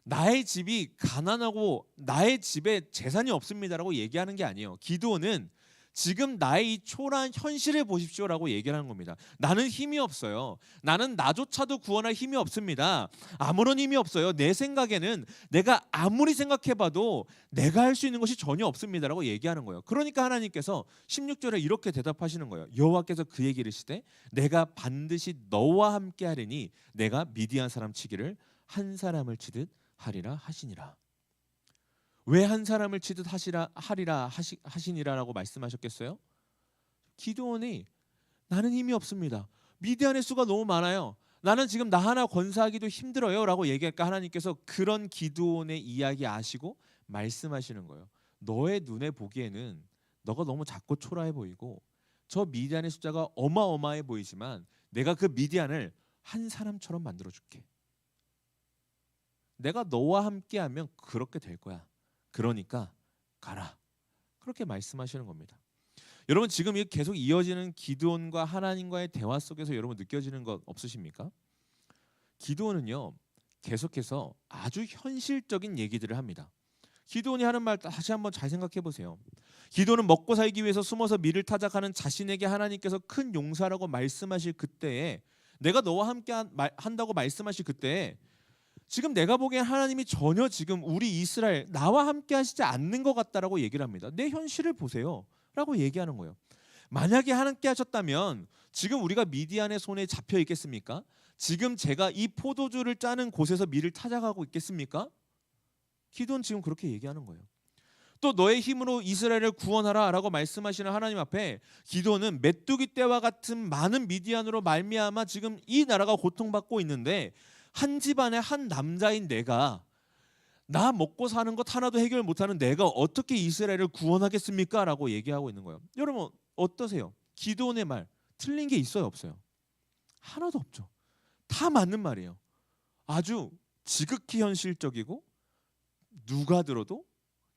나의 집이 가난하고 나의 집에 재산이 없습니다라고 얘기하는 게 아니에요. 기드온은 지금 나의 이 초라한 현실을 보십시오라고 얘기를 하는 겁니다. 나는 힘이 없어요. 나는 나조차도 구원할 힘이 없습니다. 아무런 힘이 없어요. 내 생각에는 내가 아무리 생각해봐도 내가 할 수 있는 것이 전혀 없습니다라고 얘기하는 거예요. 그러니까 하나님께서 16절에 이렇게 대답하시는 거예요. 여호와께서 그에게 이르시되 내가 반드시 너와 함께 하리니 내가 미디안 사람 치기를 한 사람을 치듯 하리라 하시니라. 왜 한 사람을 치듯 하시니라라고 말씀하셨겠어요? 기드온이 나는 힘이 없습니다. 미디안의 수가 너무 많아요. 나는 지금 나 하나 권사하기도 힘들어요 라고 얘기할까 하나님께서 그런 기드온의 이야기 아시고 말씀하시는 거예요. 너의 눈에 보기에는 너가 너무 작고 초라해 보이고 저 미디안의 숫자가 어마어마해 보이지만 내가 그 미디안을 한 사람처럼 만들어줄게. 내가 너와 함께하면 그렇게 될 거야. 그러니까 가라. 그렇게 말씀하시는 겁니다. 여러분 지금 계속 이어지는 기드온과 하나님과의 대화 속에서 여러분 느껴지는 것 없으십니까? 기드온은요 계속해서 아주 현실적인 얘기들을 합니다. 기드온이 하는 말 다시 한번 잘 생각해 보세요. 기드온은 먹고 살기 위해서 숨어서 밀을 타작하는 자신에게 하나님께서 큰 용사라고 말씀하실 그때에, 내가 너와 함께 한다고 말씀하실 그때에, 지금 내가 보기엔 하나님이 전혀 지금 우리 이스라엘 나와 함께 하시지 않는 것 같다라고 얘기를 합니다. 내 현실을 보세요 라고 얘기하는 거예요. 만약에 함께 하셨다면 지금 우리가 미디안의 손에 잡혀 있겠습니까? 지금 제가 이 포도주를 짜는 곳에서 밀을 타작하고 있겠습니까? 기드온 지금 그렇게 얘기하는 거예요. 또 너의 힘으로 이스라엘을 구원하라 라고 말씀하시는 하나님 앞에 기드온은 메뚜기 떼와 같은 많은 미디안으로 말미암아 지금 이 나라가 고통받고 있는데, 한 집안의 한 남자인 내가, 나 먹고 사는 것 하나도 해결 못하는 내가 어떻게 이스라엘을 구원하겠습니까? 라고 얘기하고 있는 거예요. 여러분 어떠세요? 기드온의 말 틀린 게 있어요, 없어요? 하나도 없죠. 다 맞는 말이에요. 아주 지극히 현실적이고 누가 들어도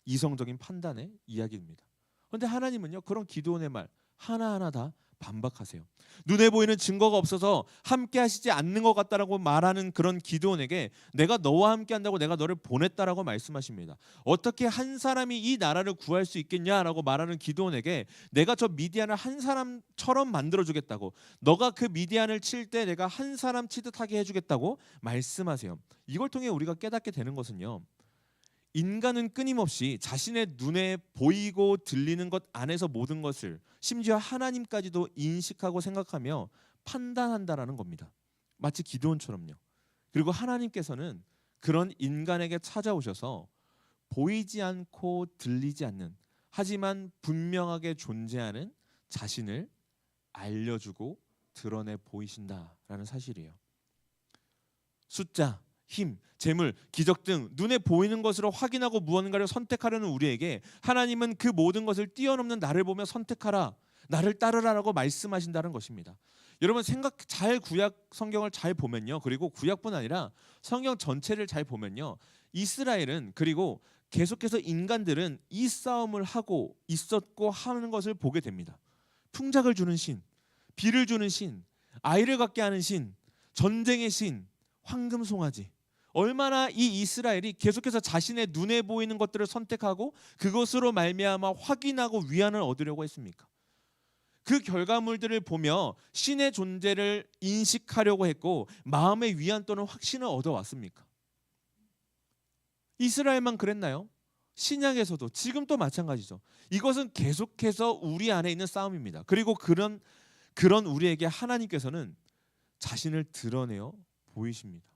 이성적인 판단의 이야기입니다. 그런데 하나님은요, 그런 기드온의 말 하나하나 다 반박하세요. 눈에 보이는 증거가 없어서 함께 하시지 않는 것 같다라고 말하는 그런 기드온에게 내가 너와 함께 한다고 내가 너를 보냈다라고 말씀하십니다. 어떻게 한 사람이 이 나라를 구할 수 있겠냐라고 말하는 기드온에게 내가 저 미디안을 한 사람처럼 만들어주겠다고, 너가 그 미디안을 칠 때 내가 한 사람 치듯 하게 해주겠다고 말씀하세요. 이걸 통해 우리가 깨닫게 되는 것은요, 인간은 끊임없이 자신의 눈에 보이고 들리는 것 안에서 모든 것을, 심지어 하나님까지도 인식하고 생각하며 판단한다라는 겁니다. 마치 기드온처럼요. 그리고 하나님께서는 그런 인간에게 찾아오셔서 보이지 않고 들리지 않는, 하지만 분명하게 존재하는 자신을 알려주고 드러내 보이신다라는 사실이에요. 숫자, 힘, 재물, 기적 등 눈에 보이는 것으로 확인하고 무언가를 선택하려는 우리에게 하나님은 그 모든 것을 뛰어넘는 나를 보며 선택하라, 나를 따르라라고 말씀하신다는 것입니다. 여러분 잘 구약 성경을 잘 보면요, 그리고 구약뿐 아니라 성경 전체를 잘 보면요, 이스라엘은, 그리고 계속해서 인간들은 이 싸움을 하고 있었고 하는 것을 보게 됩니다. 풍작을 주는 신, 비를 주는 신, 아이를 갖게 하는 신, 전쟁의 신, 황금 송아지. 얼마나 이 이스라엘이 계속해서 자신의 눈에 보이는 것들을 선택하고 그것으로 말미암아 확인하고 위안을 얻으려고 했습니까? 그 결과물들을 보며 신의 존재를 인식하려고 했고 마음의 위안 또는 확신을 얻어왔습니까? 이스라엘만 그랬나요? 신약에서도 지금 또 마찬가지죠. 이것은 계속해서 우리 안에 있는 싸움입니다. 그리고 그런 우리에게 하나님께서는 자신을 드러내어 보이십니다.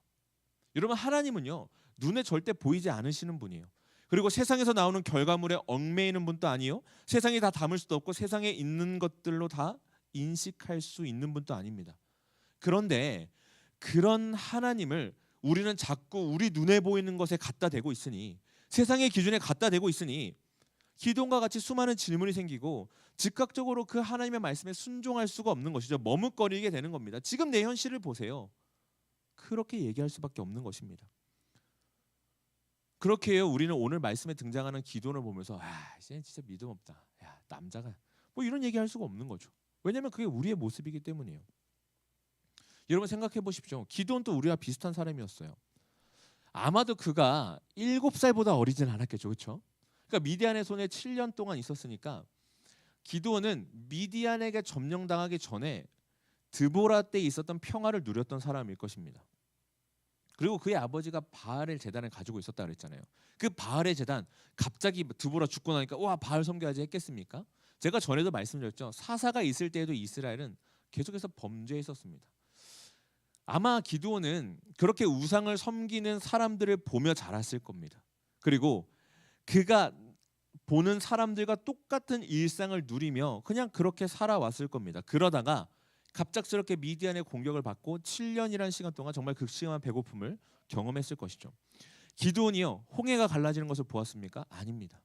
여러분 하나님은요, 눈에 절대 보이지 않으시는 분이에요. 그리고 세상에서 나오는 결과물에 얽매이는 분도 아니요, 세상이 다 담을 수도 없고 세상에 있는 것들로 다 인식할 수 있는 분도 아닙니다. 그런데 그런 하나님을 우리는 자꾸 우리 눈에 보이는 것에 갖다 대고 있으니, 세상의 기준에 갖다 대고 있으니 기드온과 같이 수많은 질문이 생기고 즉각적으로 그 하나님의 말씀에 순종할 수가 없는 것이죠. 머뭇거리게 되는 겁니다. 지금 내 현실을 보세요. 그렇게 얘기할 수밖에 없는 것입니다. 그렇게 해요. 우리는 오늘 말씀에 등장하는 기드온을 보면서 쟤는 진짜 믿음 없다. 야, 남자가 뭐 이런 얘기할 수가 없는 거죠. 왜냐하면 그게 우리의 모습이기 때문이에요. 여러분 생각해 보십시오. 기드온도 우리와 비슷한 사람이었어요. 아마도 그가 7살보다 어리진 않았겠죠. 그렇죠? 그러니까 미디안의 손에 7년 동안 있었으니까 기드온은 미디안에게 점령당하기 전에 드보라 때 있었던 평화를 누렸던 사람일 것입니다. 그리고 그의 아버지가 바알의 제단을 가지고 있었다 그랬잖아요. 그 바알의 제단, 갑자기 드보라 죽고 나니까 와 바알 섬겨야지 했겠습니까? 제가 전에도 말씀드렸죠. 사사가 있을 때에도 이스라엘은 계속해서 범죄했었습니다. 아마 기드온은 그렇게 우상을 섬기는 사람들을 보며 자랐을 겁니다. 그리고 그가 보는 사람들과 똑같은 일상을 누리며 그냥 그렇게 살아왔을 겁니다. 그러다가 갑작스럽게 미디안의 공격을 받고 7년이라는 시간 동안 정말 극심한 배고픔을 경험했을 것이죠. 기드온이요, 홍해가 갈라지는 것을 보았습니까? 아닙니다.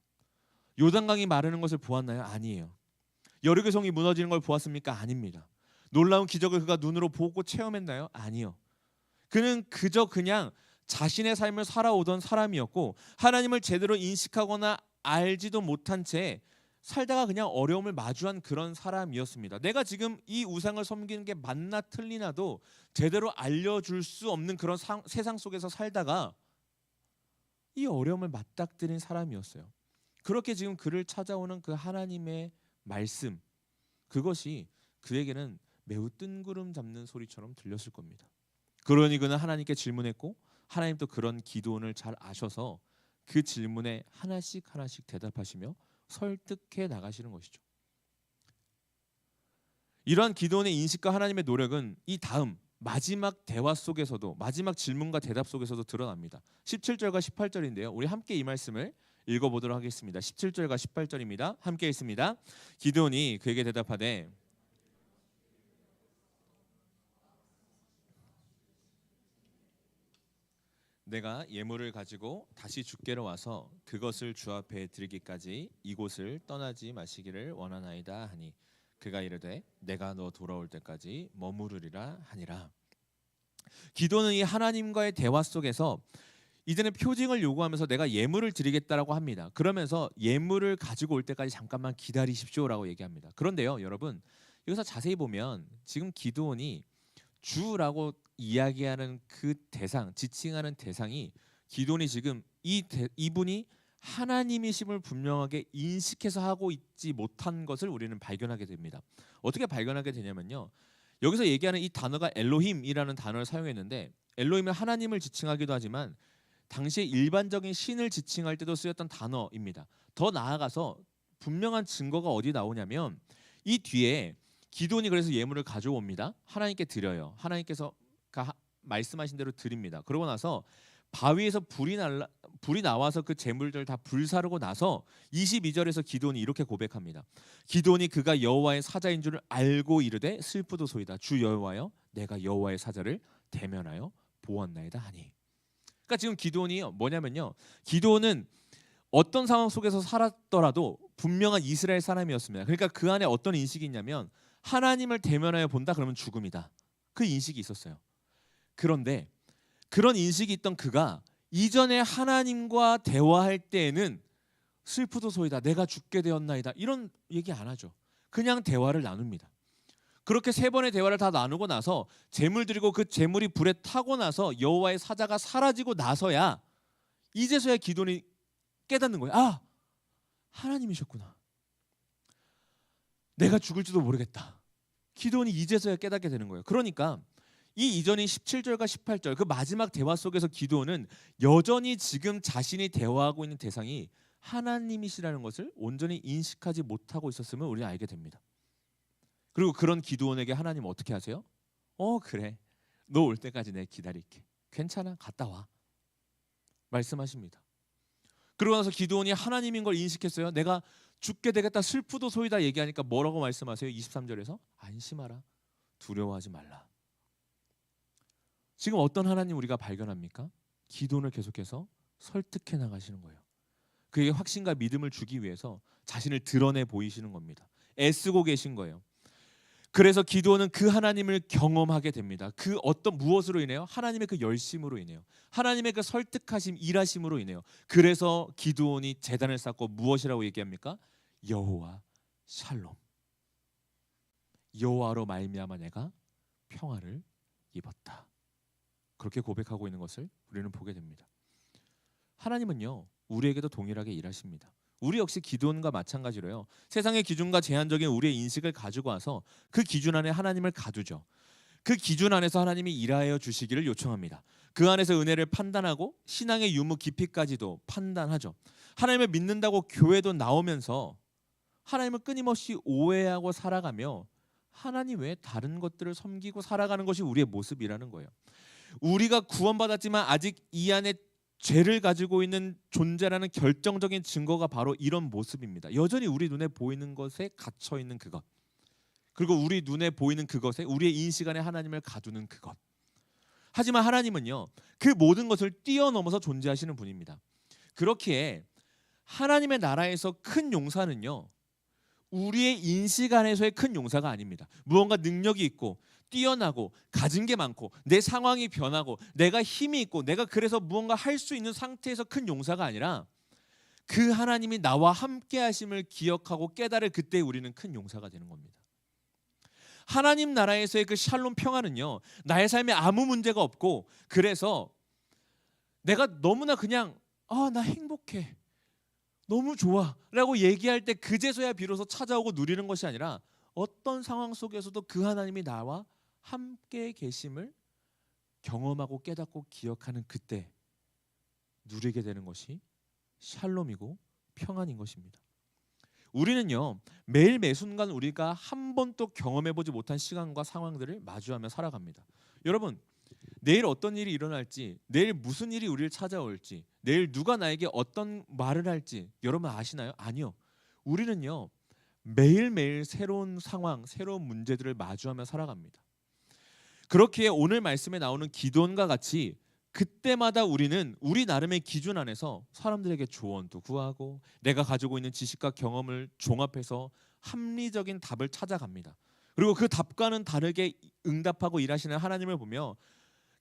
요단강이 마르는 것을 보았나요? 아니에요. 여리고 성이 무너지는 걸 보았습니까? 아닙니다. 놀라운 기적을 그가 눈으로 보고 체험했나요? 아니요. 그는 그냥 자신의 삶을 살아오던 사람이었고 하나님을 제대로 인식하거나 알지도 못한 채 살다가 그냥 어려움을 마주한 그런 사람이었습니다. 내가 지금 이 우상을 섬기는 게 맞나 틀리나도 제대로 알려줄 수 없는 그런 세상 속에서 살다가 이 어려움을 맞닥뜨린 사람이었어요. 그렇게 지금 그를 찾아오는 그 하나님의 말씀, 그것이 그에게는 매우 뜬구름 잡는 소리처럼 들렸을 겁니다. 그러니 그는 하나님께 질문했고 하나님도 그런 기도원을 잘 아셔서 그 질문에 하나씩 대답하시며 설득해 나가시는 것이죠. 이러한 기도원의 인식과 하나님의 노력은 이 다음 마지막 대화 속에서도, 마지막 질문과 대답 속에서도 드러납니다. 17절과 18절인데요. 우리 함께 이 말씀을 읽어보도록 하겠습니다. 17절과 18절입니다. 함께 읽습니다. 기드온이 그에게 대답하되 내가 예물을 가지고 다시 주께로 와서 그것을 주 앞에 드리기까지 이곳을 떠나지 마시기를 원하나이다 하니 그가 이르되 내가 너 돌아올 때까지 머무르리라 하니라. 기도는 이 하나님과의 대화 속에서 이제는 표징을 요구하면서 내가 예물을 드리겠다라고 합니다. 그러면서 예물을 가지고 올 때까지 잠깐만 기다리십시오라고 얘기합니다. 그런데요, 여러분, 여기서 자세히 보면 지금 기드온이 주라고 이야기하는 그 대상, 지칭하는 대상이 기드온이 지금 이분이 하나님이심을 분명하게 인식해서 하고 있지 못한 것을 우리는 발견하게 됩니다. 어떻게 발견하게 되냐면요, 여기서 얘기하는 이 단어가 엘로힘이라는 단어를 사용했는데 엘로힘은 하나님을 지칭하기도 하지만 당시에 일반적인 신을 지칭할 때도 쓰였던 단어입니다. 더 나아가서 분명한 증거가 어디 나오냐면 이 뒤에 기드온이 그래서 예물을 가져옵니다. 하나님께 드려요. 하나님께서 말씀하신 대로 드립니다. 그러고 나서 바위에서 불이 나와서 그 제물들 다 불사르고 나서 22절에서 기드온이 이렇게 고백합니다. 기드온이 그가 여호와의 사자인 줄을 알고 이르되 슬프도소이다. 주 여호와여, 내가 여호와의 사자를 대면하여 보았나이다 하니. 그러니까 지금 기드온이 뭐냐면요, 기드온은 어떤 상황 속에서 살았더라도 분명한 이스라엘 사람이었습니다. 그러니까 그 안에 어떤 인식이 있냐면 하나님을 대면하여 본다 그러면 죽음이다. 그 인식이 있었어요. 그런데 그런 인식이 있던 그가 이전에 하나님과 대화할 때에는 슬프도소이다, 내가 죽게 되었나이다, 이런 얘기 안 하죠. 그냥 대화를 나눕니다. 그렇게 세 번의 대화를 다 나누고 나서 제물 드리고 그 제물이 불에 타고 나서 여호와의 사자가 사라지고 나서야 이제서야 기드온이 깨닫는 거예요. 아, 하나님이셨구나. 내가 죽을지도 모르겠다. 기드온이 이제서야 깨닫게 되는 거예요. 그러니까 이 이전인 17절과 18절 그 마지막 대화 속에서 기드온은 여전히 지금 자신이 대화하고 있는 대상이 하나님이시라는 것을 온전히 인식하지 못하고 있었음을 우리는 알게 됩니다. 그리고 그런 기드온에게 하나님 어떻게 하세요? 그래, 너 올 때까지 내가 기다릴게. 괜찮아, 갔다 와. 말씀하십니다. 그러고 나서 기드온이 하나님인 걸 인식했어요. 내가 죽게 되겠다, 슬프도소이다 얘기하니까 뭐라고 말씀하세요? 23절에서 안심하라, 두려워하지 말라. 지금 어떤 하나님 우리가 발견합니까? 기드온을 계속해서 설득해 나가시는 거예요. 그에게 확신과 믿음을 주기 위해서 자신을 드러내 보이시는 겁니다. 애쓰고 계신 거예요. 그래서 기드온은 그 하나님을 경험하게 됩니다. 그 어떤 무엇으로 인해요? 하나님의 그 열심으로 인해요. 하나님의 그 설득하심, 일하심으로 인해요. 그래서 기드온이 제단을 쌓고 무엇이라고 얘기합니까? 여호와 샬롬, 여호와로 말미암아 내가 평화를 입었다. 그렇게 고백하고 있는 것을 우리는 보게 됩니다. 하나님은요, 우리에게도 동일하게 일하십니다. 우리 역시 기드온과 마찬가지로요, 세상의 기준과 제한적인 우리의 인식을 가지고 와서 그 기준 안에 하나님을 가두죠. 그 기준 안에서 하나님이 일하여 주시기를 요청합니다. 그 안에서 은혜를 판단하고 신앙의 유무 깊이까지도 판단하죠. 하나님을 믿는다고 교회도 나오면서 하나님을 끊임없이 오해하고 살아가며 하나님 외에 다른 것들을 섬기고 살아가는 것이 우리의 모습이라는 거예요. 우리가 구원받았지만 아직 이 안에 죄를 가지고 있는 존재라는 결정적인 증거가 바로 이런 모습입니다. 여전히 우리 눈에 보이는 것에 갇혀 있는 그것, 그리고 우리 눈에 보이는 그것에 우리의 인식 안에 하나님을 가두는 그것. 하지만 하나님은요, 그 모든 것을 뛰어넘어서 존재하시는 분입니다. 그렇기에 하나님의 나라에서 큰 용사는요, 우리의 인식 안에서의 큰 용사가 아닙니다. 무언가 능력이 있고 뛰어나고 가진 게 많고 내 상황이 변하고 내가 힘이 있고 내가 그래서 무언가 할 수 있는 상태에서 큰 용사가 아니라 그 하나님이 나와 함께 하심을 기억하고 깨달을 그때 우리는 큰 용사가 되는 겁니다. 하나님 나라에서의 그 샬롬 평화는요, 나의 삶에 아무 문제가 없고 그래서 내가 너무나 그냥 나 행복해, 너무 좋아 라고 얘기할 때 그제서야 비로소 찾아오고 누리는 것이 아니라 어떤 상황 속에서도 그 하나님이 나와 함께 계심을 경험하고 깨닫고 기억하는 그때 누리게 되는 것이 샬롬이고 평안인 것입니다. 우리는요, 매일 매 순간 우리가 한 번도 경험해보지 못한 시간과 상황들을 마주하며 살아갑니다. 여러분, 내일 어떤 일이 일어날지, 내일 무슨 일이 우리를 찾아올지, 내일 누가 나에게 어떤 말을 할지 여러분 아시나요? 아니요. 우리는요, 매일매일 새로운 상황, 새로운 문제들을 마주하며 살아갑니다. 그렇기에 오늘 말씀에 나오는 기도원과 같이 그때마다 우리는 우리 나름의 기준 안에서 사람들에게 조언도 구하고 내가 가지고 있는 지식과 경험을 종합해서 합리적인 답을 찾아갑니다. 그리고 그 답과는 다르게 응답하고 일하시는 하나님을 보며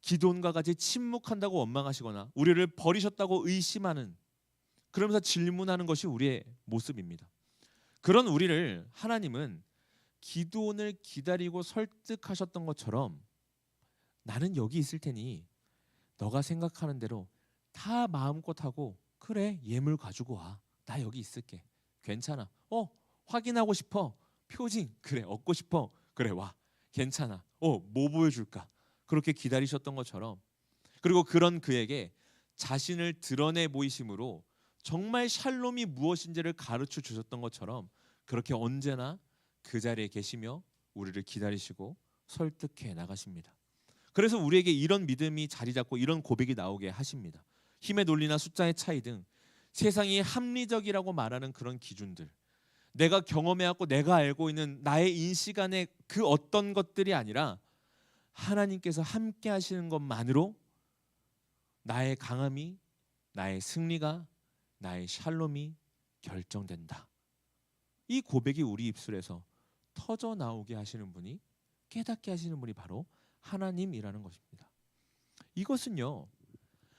기도원과 같이 침묵한다고 원망하시거나 우리를 버리셨다고 의심하는, 그러면서 질문하는 것이 우리의 모습입니다. 그런 우리를 하나님은 기도원을 기다리고 설득하셨던 것처럼 나는 여기 있을 테니 너가 생각하는 대로 다 마음껏 하고 그래 예물 가지고 와. 나 여기 있을게. 괜찮아. 확인하고 싶어. 표징. 그래 얻고 싶어. 그래 와. 괜찮아. 뭐 보여줄까. 그렇게 기다리셨던 것처럼, 그리고 그런 그에게 자신을 드러내 보이심으로 정말 샬롬이 무엇인지를 가르쳐 주셨던 것처럼 그렇게 언제나 그 자리에 계시며 우리를 기다리시고 설득해 나가십니다. 그래서 우리에게 이런 믿음이 자리 잡고 이런 고백이 나오게 하십니다. 힘의 논리나 숫자의 차이 등 세상이 합리적이라고 말하는 그런 기준들, 내가 경험해왔고 내가 알고 있는 나의 인식 안에 그 어떤 것들이 아니라 하나님께서 함께 하시는 것만으로 나의 강함이, 나의 승리가, 나의 샬롬이 결정된다. 이 고백이 우리 입술에서 터져 나오게 하시는 분이, 깨닫게 하시는 분이 바로 하나님이라는 것입니다. 이것은요,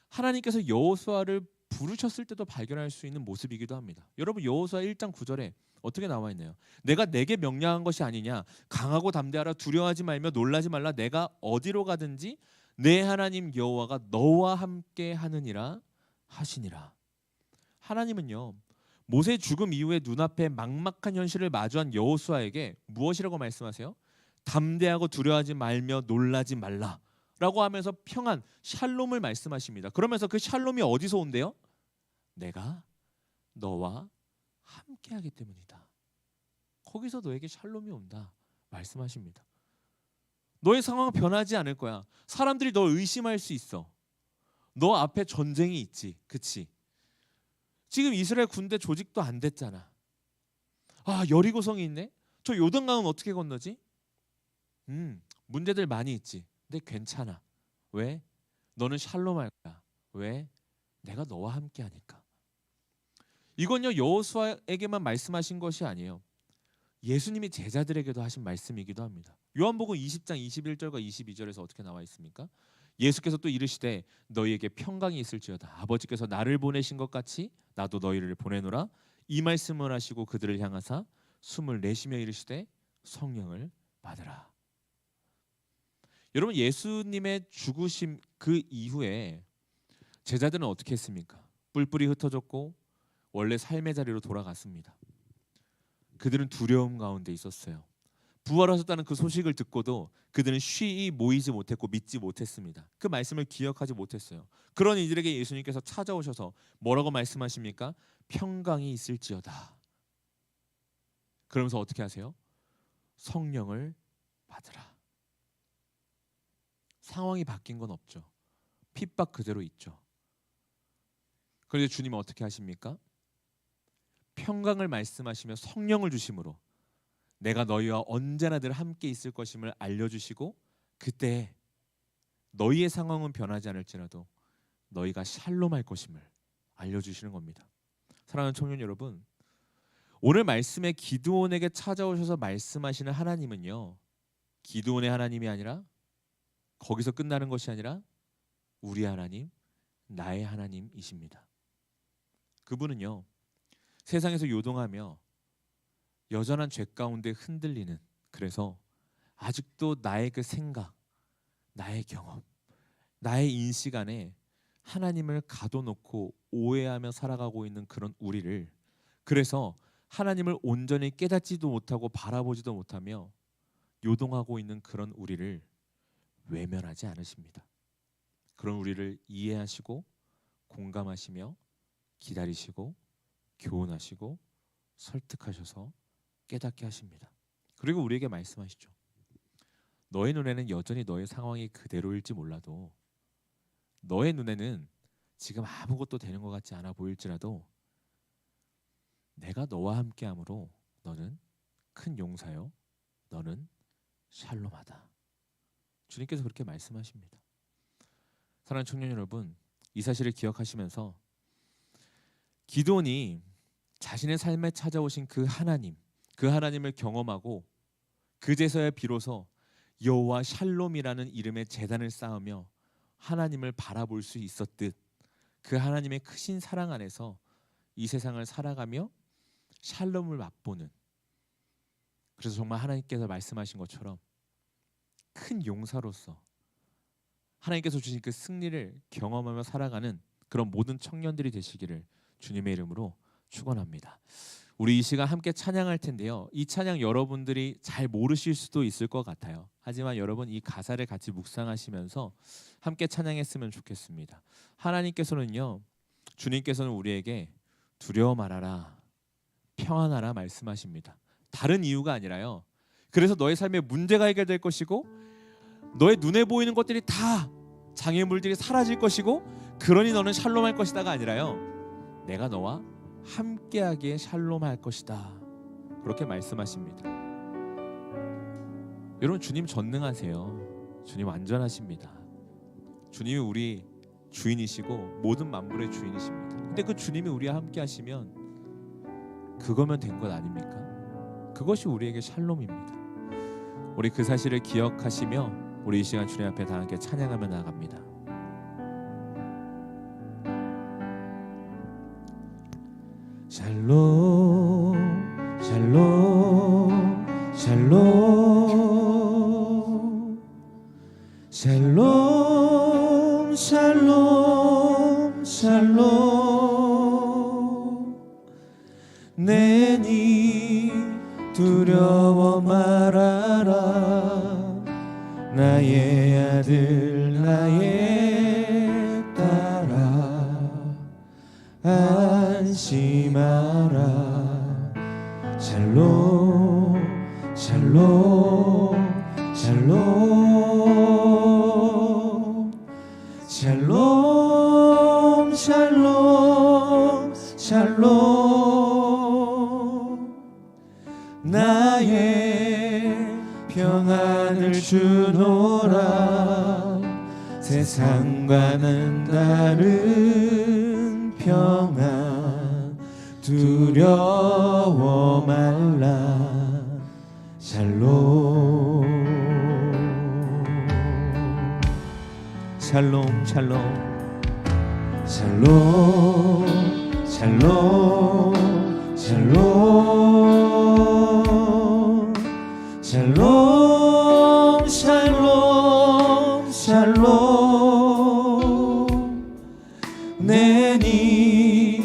하나님께서 여호수아를 부르셨을 때도 발견할 수 있는 모습이기도 합니다. 여러분, 여호수아 1장 9절에 어떻게 나와 있나요? 내가 내게 명령한 것이 아니냐, 강하고 담대하라, 두려워하지 말며 놀라지 말라, 내가 어디로 가든지 내 하나님 여호와가 너와 함께 하느니라 하시니라. 하나님은요, 모세 죽음 이후에 눈앞에 막막한 현실을 마주한 여호수아에게 무엇이라고 말씀하세요? 담대하고 두려워하지 말며 놀라지 말라 라고 하면서 평안, 샬롬을 말씀하십니다. 그러면서 그 샬롬이 어디서 온대요? 내가 너와 함께하기 때문이다. 거기서 너에게 샬롬이 온다 말씀하십니다. 너의 상황은 변하지 않을 거야. 사람들이 널 의심할 수 있어. 너 앞에 전쟁이 있지, 그치? 지금 이스라엘 군대 조직도 안 됐잖아. 여리고성이 있네? 저 요단강은 어떻게 건너지? 문제들 많이 있지. 근데 괜찮아. 왜? 너는 샬롬할 거야. 왜? 내가 너와 함께 하니까. 이건요, 여호수아에게만 말씀하신 것이 아니에요. 예수님이 제자들에게도 하신 말씀이기도 합니다. 요한복음 20장 21절과 22절에서 어떻게 나와 있습니까? 예수께서 또 이르시되 너희에게 평강이 있을지어다. 아버지께서 나를 보내신 것 같이 나도 너희를 보내노라. 이 말씀을 하시고 그들을 향하사 숨을 내쉬며 이르시되 성령을 받으라. 여러분, 예수님의 죽으심 그 이후에 제자들은 어떻게 했습니까? 뿔뿔이 흩어졌고 원래 삶의 자리로 돌아갔습니다. 그들은 두려움 가운데 있었어요. 부활하셨다는 그 소식을 듣고도 그들은 쉬이 모이지 못했고 믿지 못했습니다. 그 말씀을 기억하지 못했어요. 그런 이들에게 예수님께서 찾아오셔서 뭐라고 말씀하십니까? 평강이 있을지어다. 그러면서 어떻게 하세요? 성령을 받으라. 상황이 바뀐 건 없죠. 핍박 그대로 있죠. 그런데 주님은 어떻게 하십니까? 평강을 말씀하시며 성령을 주심으로 내가 너희와 언제나 늘 함께 있을 것임을 알려주시고, 그때 너희의 상황은 변하지 않을지라도 너희가 샬롬할 것임을 알려주시는 겁니다. 사랑하는 청년 여러분, 오늘 말씀에 기드온에게 찾아오셔서 말씀하시는 하나님은요, 기드온의 하나님이 아니라, 거기서 끝나는 것이 아니라 우리 하나님, 나의 하나님이십니다. 그분은요, 세상에서 요동하며 여전한 죄 가운데 흔들리는, 그래서 아직도 나의 그 생각, 나의 경험, 나의 인식 안에 하나님을 가둬놓고 오해하며 살아가고 있는 그런 우리를, 그래서 하나님을 온전히 깨닫지도 못하고 바라보지도 못하며 요동하고 있는 그런 우리를 외면하지 않으십니다. 그런 우리를 이해하시고 공감하시며 기다리시고 교훈하시고 설득하셔서 깨닫게 하십니다. 그리고 우리에게 말씀하시죠. 너의 눈에는 여전히 너의 상황이 그대로일지 몰라도, 너의 눈에는 지금 아무것도 되는 것 같지 않아 보일지라도 내가 너와 함께함으로 너는 큰 용사요, 너는 샬롬하다. 주님께서 그렇게 말씀하십니다. 사랑하는 청년 여러분, 이 사실을 기억하시면서 기드온이 자신의 삶에 찾아오신 그 하나님을 경험하고 그제서야 비로소 여호와 샬롬이라는 이름의 제단을 쌓으며 하나님을 바라볼 수 있었듯, 그 하나님의 크신 사랑 안에서 이 세상을 살아가며 샬롬을 맛보는, 그래서 정말 하나님께서 말씀하신 것처럼 큰 용사로서 하나님께서 주신 그 승리를 경험하며 살아가는 그런 모든 청년들이 되시기를 주님의 이름으로 축원합니다. 우리 이 시간 함께 찬양할 텐데요. 이 찬양 여러분들이 잘 모르실 수도 있을 것 같아요. 하지만 여러분 이 가사를 같이 묵상하시면서 함께 찬양했으면 좋겠습니다. 하나님께서는요, 주님께서는 우리에게 두려워 말아라, 평안하라 말씀하십니다. 다른 이유가 아니라요, 그래서 너의 삶에 문제가 해결될 것이고 너의 눈에 보이는 것들이 다 장애물들이 사라질 것이고 그러니 너는 샬롬할 것이다가 아니라요, 내가 너와 함께하기에 샬롬할 것이다, 그렇게 말씀하십니다. 여러분, 주님 전능하세요. 주님 완전하십니다. 주님이 우리 주인이시고 모든 만물의 주인이십니다. 근데 그 주님이 우리와 함께 하시면 그거면 된 것 아닙니까? 그것이 우리에게 샬롬입니다. 우리 그 사실을 기억하시며 우리 이 시간 주님 앞에 다 함께 찬양하며 나아갑니다. 샬롬 샬롬 샬롬 샬롬 샬롬 샬롬 내니 두려워 말아라 나의 아들 나의 딸아 안심하라 샬롬 샬롬 샬롬 샬롬 샬롬 샬롬 나의 평안을 주노라 세상과는 다른 평안 두려워 말라 샬롬 샬롬 샬롬 샬롬 샬롬 샬롬 샬롬 샬롬 샬롬 내니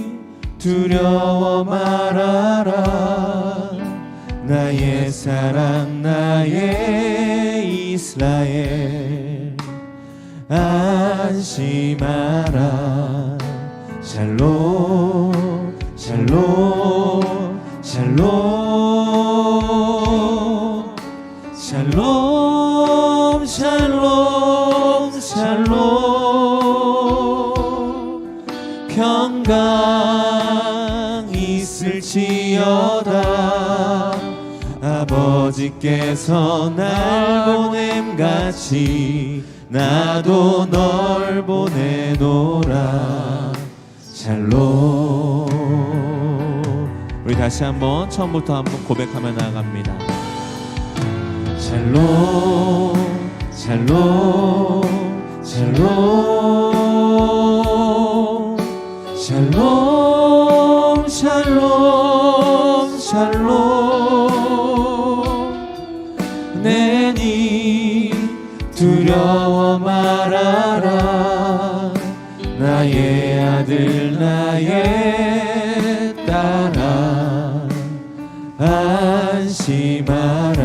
두려워 말아라 나의 사랑 나의 이스라엘 안심하라 샬롬 샬롬 샬롬 샬롬 샬롬 샬롬 평강 있을지어다 아버지께서 날 보냄같이 나도 널 보내노라 샬롬. 우리 다시 한번 처음부터 한번 고백하며 나아갑니다. 샬롬 샬롬 샬롬 샬롬 샬롬 두려워 말아라. 나의 아들 나의 딸아 안심하라.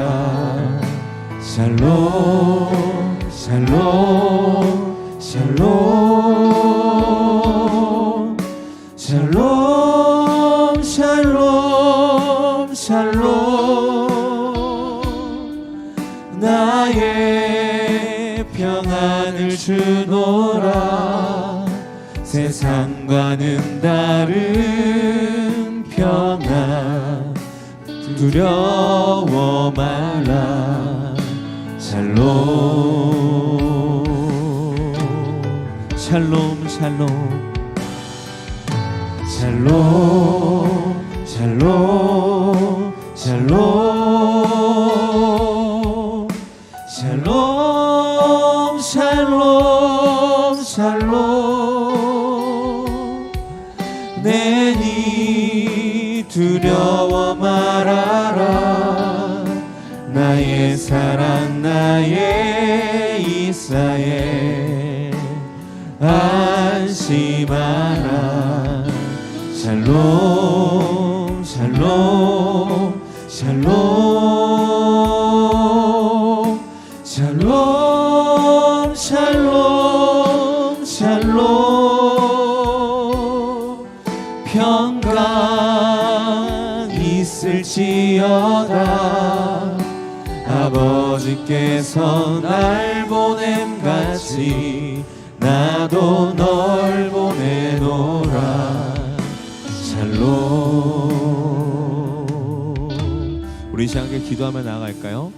샬롬 샬롬 샬롬 샬롬 샬롬 샬롬 나의 평안을 주노라. 세상과는 다른 평안 두려워 말라. 샬롬 샬롬 샬롬 샬롬 샬롬 샬롬 샬롬 샬롬 샬롬 내니 두려워 말아라. 나의 사랑 나의 이스라엘 안심하라. 샬롬 샬롬 샬롬 샬롬 샬롬 샬롬 평강 있을지어다. 아버지께서 날 보냄같이 나도 널 보내노라. 샬롬. 우리 시간에 기도하며 나아갈까요?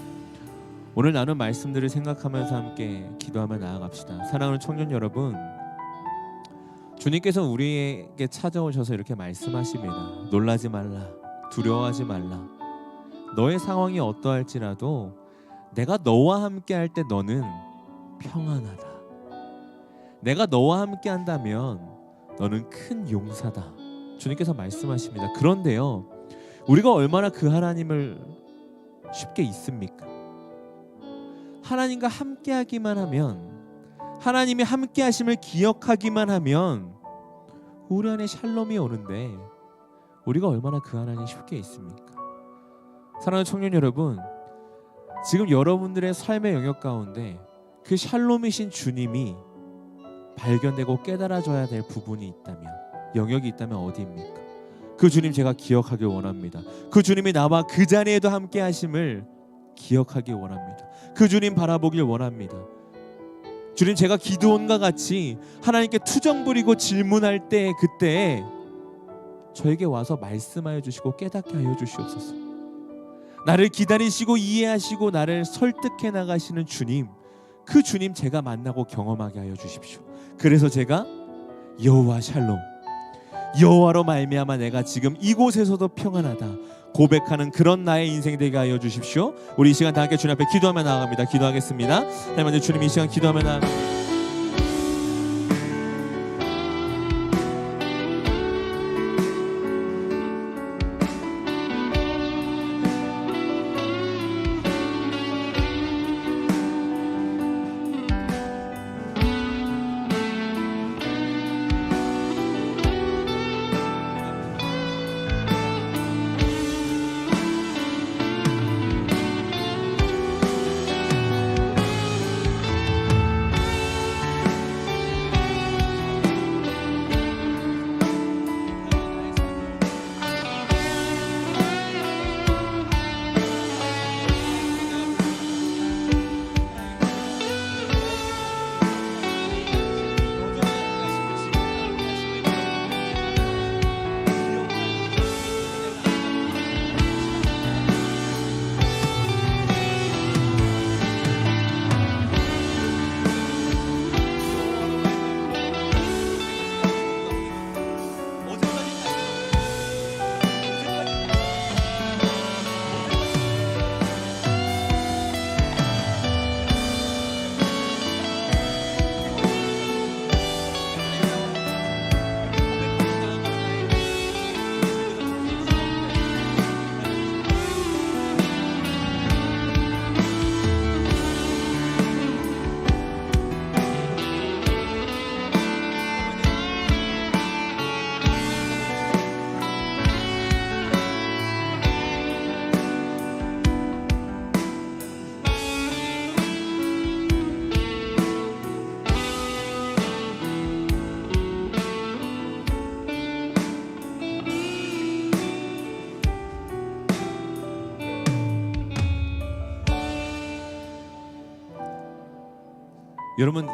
오늘 나눈 말씀들을 생각하면서 함께 기도하며 나아갑시다. 사랑하는 청년 여러분, 주님께서 우리에게 찾아오셔서 이렇게 말씀하십니다. 놀라지 말라, 두려워하지 말라. 너의 상황이 어떠할지라도 내가 너와 함께 할 때 너는 평안하다. 내가 너와 함께 한다면 너는 큰 용사다. 주님께서 말씀하십니다. 그런데요, 우리가 얼마나 그 하나님을 쉽게 잊습니까? 하나님과 함께 하기만 하면, 하나님이 함께 하심을 기억하기만 하면 우리 안에 샬롬이 오는데 우리가 얼마나 그 하나님 쉽게 잊습니까? 사랑하는 청년 여러분, 지금 여러분들의 삶의 영역 가운데 그 샬롬이신 주님이 발견되고 깨달아져야 될 부분이 있다면, 영역이 있다면 어디입니까? 그 주님 제가 기억하길 원합니다. 그 주님이 나와 그 자리에도 함께 하심을 기억하길 원합니다. 그 주님 바라보길 원합니다. 주님, 제가 기드온과 같이 하나님께 투정 부리고 질문할 때, 그때 저에게 와서 말씀하여 주시고 깨닫게 하여 주시옵소서. 나를 기다리시고 이해하시고 나를 설득해 나가시는 주님, 그 주님 제가 만나고 경험하게 하여 주십시오. 그래서 제가 여호와 샬롬, 여호와로 말미암아 내가 지금 이곳에서도 평안하다 고백하는 그런 나의 인생 되게 하여 주십시오. 우리 이 시간 다 함께 주님 앞에 기도하며 나아갑니다. 기도하겠습니다. 하나님, 주님 이 시간 기도하며 나아갑니다. 여러분,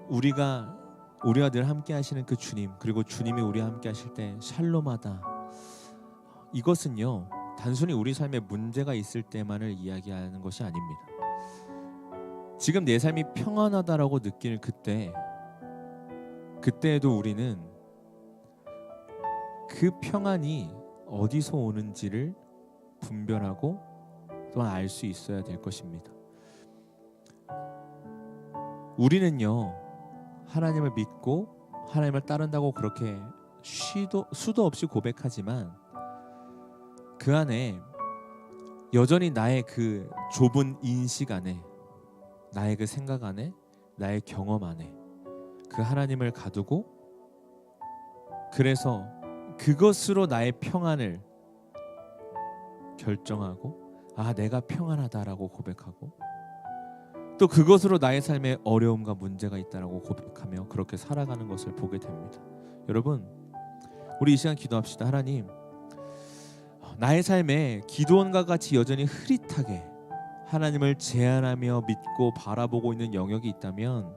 우리가 늘 함께 하시는 그 주님, 그리고 주님이 우리와 함께 하실 때 샬롬하다, 이것은요 단순히 우리 삶에 문제가 있을 때만을 이야기하는 것이 아닙니다. 지금 내 삶이 평안하다라고 느낄 그때에도 우리는 그 평안이 어디서 오는지를 분별하고 또한 알 수 있어야 될 것입니다. 우리는요 하나님을 믿고 하나님을 따른다고 그렇게 수도 없이 고백하지만 그 안에 여전히 나의 그 좁은 인식 안에, 나의 그 생각 안에, 나의 경험 안에 그 하나님을 가두고, 그래서 그것으로 나의 평안을 결정하고 내가 평안하다라고 고백하고, 또 그것으로 나의 삶에 어려움과 문제가 있다라고 고백하며 그렇게 살아가는 것을 보게 됩니다. 여러분, 우리 이 시간 기도합시다. 하나님, 나의 삶에 기도원과 같이 여전히 흐릿하게 하나님을 제한하며 믿고 바라보고 있는 영역이 있다면,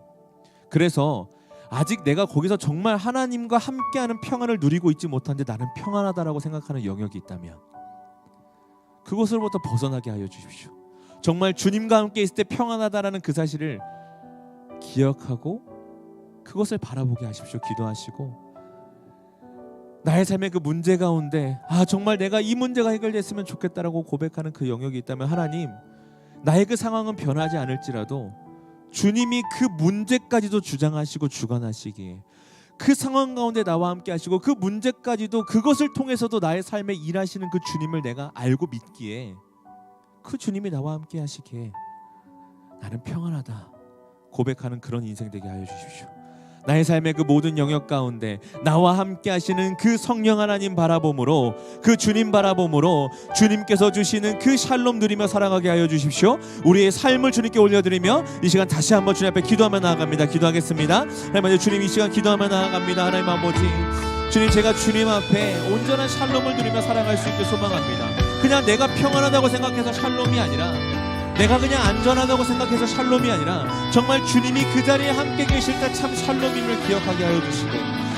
그래서 아직 내가 거기서 정말 하나님과 함께하는 평안을 누리고 있지 못한데 나는 평안하다라고 생각하는 영역이 있다면 그곳으로부터 벗어나게 하여 주십시오. 정말 주님과 함께 있을 때 평안하다라는 그 사실을 기억하고 그것을 바라보게 하십시오. 기도하시고 나의 삶의 그 문제 가운데 정말 내가 이 문제가 해결됐으면 좋겠다라고 고백하는 그 영역이 있다면, 하나님, 나의 그 상황은 변하지 않을지라도 주님이 그 문제까지도 주장하시고 주관하시기에, 그 상황 가운데 나와 함께 하시고 그 문제까지도 그것을 통해서도 나의 삶에 일하시는 그 주님을 내가 알고 믿기에, 그 주님이 나와 함께 하시기에 나는 평안하다 고백하는 그런 인생 되게 하여 주십시오. 나의 삶의 그 모든 영역 가운데 나와 함께 하시는 그 성령 하나님 바라봄으로, 그 주님 바라봄으로 주님께서 주시는 그 샬롬 누리며 살아가게 하여 주십시오. 우리의 삶을 주님께 올려드리며 이 시간 다시 한번 주님 앞에 기도하며 나아갑니다. 기도하겠습니다. 하나님 아버지, 주님 이 시간 기도하며 나아갑니다. 하나님 아버지, 주님, 제가 주님 앞에 온전한 샬롬을 누리며 살아갈 수 있게 소망합니다. 그냥 내가 평안하다고 생각해서 샬롬이 아니라, 내가 그냥 안전하다고 생각해서 샬롬이 아니라, 정말 주님이 그 자리에 함께 계실 때 참 샬롬임을 기억하게 하여 주시고,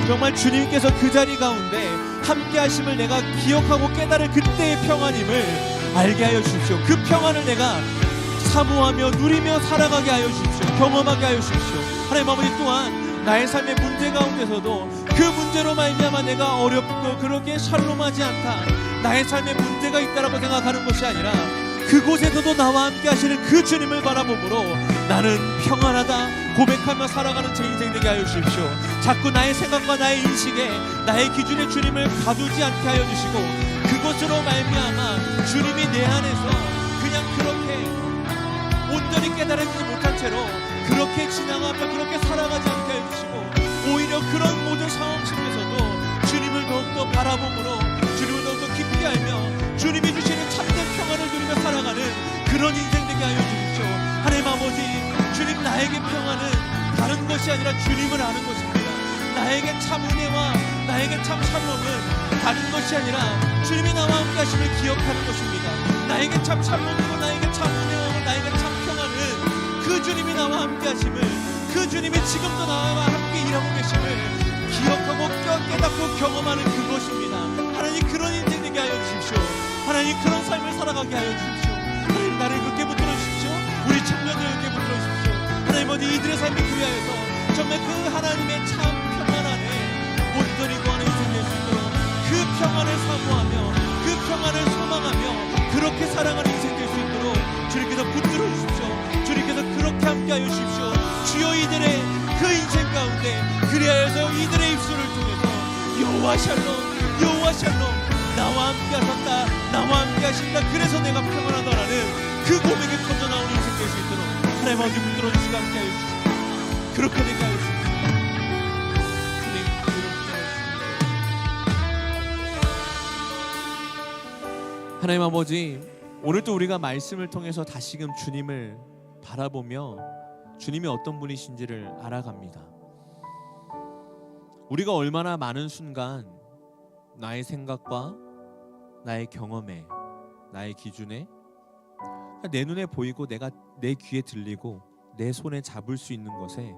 정말 주님께서 그 자리 가운데 함께 하심을 내가 기억하고 깨달을 그때의 평안임을 알게 하여 주십시오. 그 평안을 내가 사모하며 누리며 살아가게 하여 주십시오. 경험하게 하여 주십시오. 하나님 아버지, 또한 나의 삶의 문제 가운데서도 그 문제로 말미암아 내가 어렵고 그렇게 샬롬하지 않다, 나의 삶에 문제가 있다라고 생각하는 것이 아니라 그곳에서도 나와 함께 하시는 그 주님을 바라보므로 나는 평안하다 고백하며 살아가는 제 인생 되게 하여 주십시오. 자꾸 나의 생각과 나의 인식에, 나의 기준에 주님을 가두지 않게 하여 주시고, 그것으로 말미암아 주님이 내 안에서 그냥 그렇게 온전히 깨달아지지 못한 채로 그렇게 지나가며 그렇게 살아가지 않게 하여 주시고, 오히려 그런 모든 상황 속에서도 주님을 더욱더 바라보므로 주님을 더욱더 깊이 알며 주님이 주시는 참된 평안을 누리며 살아가는 그런 인생 되게 하여 주십시오. 하나님 아버지, 주님, 나에게 평안은 다른 것이 아니라 주님을 아는 것입니다. 나에게 참 은혜와 나에게 참 샬롬은 다른 것이 아니라 주님이 나와 함께 하심을 기억하는 것입니다. 나에게 참 샬롬이고 나에게 참 은혜와 나에게 참 평안은 그 주님이 나와 함께 하심을, 그 주님이 지금도 나와 함께 일하고 계심을 기억하고 깨닫고 경험하는 그것입니다. 하나님, 그런 인생 되게 하여 주십시오. 하나님, 그런 삶을 살아가게 하여 주십시오. 하나님, 나를 그렇게 붙들어 주십시오. 우리 청년들 그렇게 붙들어 주십시오. 하나님, 어디 이들의 삶이 구하여서 정말 그 하나님의 참 평안 안에 온전히 구하는 인생 될 수 있도록 그 평안을 사모하며 그 평안을 소망하며 그렇게 살아가는 인생 될 수 있도록 주님께서 붙들어 주십시오. 주님께서 그렇게 함께 하여 주십시오. 주여, 이들의 그 인생 가운데 그리하여서 이들의 입술을 통해서 여호와 샬롬, 여호와 샬롬, 나와 함께 하셨다, 나와 함께 하신다, 그래서 내가 평안하다라는 그 고백이 터져나오는 인생 될 수 있도록 하나님 아버지 붙들어 주시고 함께 하여 주십시오. 그렇게 되게 하여 주십시오. 주님, 하나님 아버지, 오늘도 우리가 말씀을 통해서 다시금 주님을 바라보며 주님이 어떤 분이신지를 알아갑니다. 우리가 얼마나 많은 순간 나의 생각과 나의 경험에, 나의 기준에, 내 눈에 보이고 내가 내 귀에 들리고 내 손에 잡을 수 있는 것에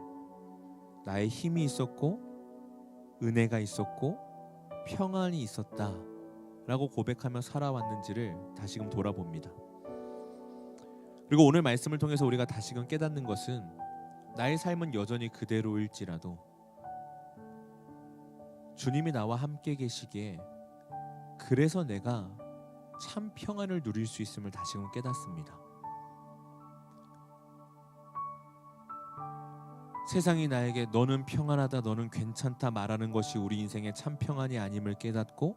나의 힘이 있었고 은혜가 있었고 평안이 있었다라고 고백하며 살아왔는지를 다시금 돌아봅니다. 그리고 오늘 말씀을 통해서 우리가 다시금 깨닫는 것은 나의 삶은 여전히 그대로일지라도 주님이 나와 함께 계시기에 그래서 내가 참 평안을 누릴 수 있음을 다시금 깨닫습니다. 세상이 나에게 너는 평안하다, 너는 괜찮다 말하는 것이 우리 인생의 참 평안이 아님을 깨닫고,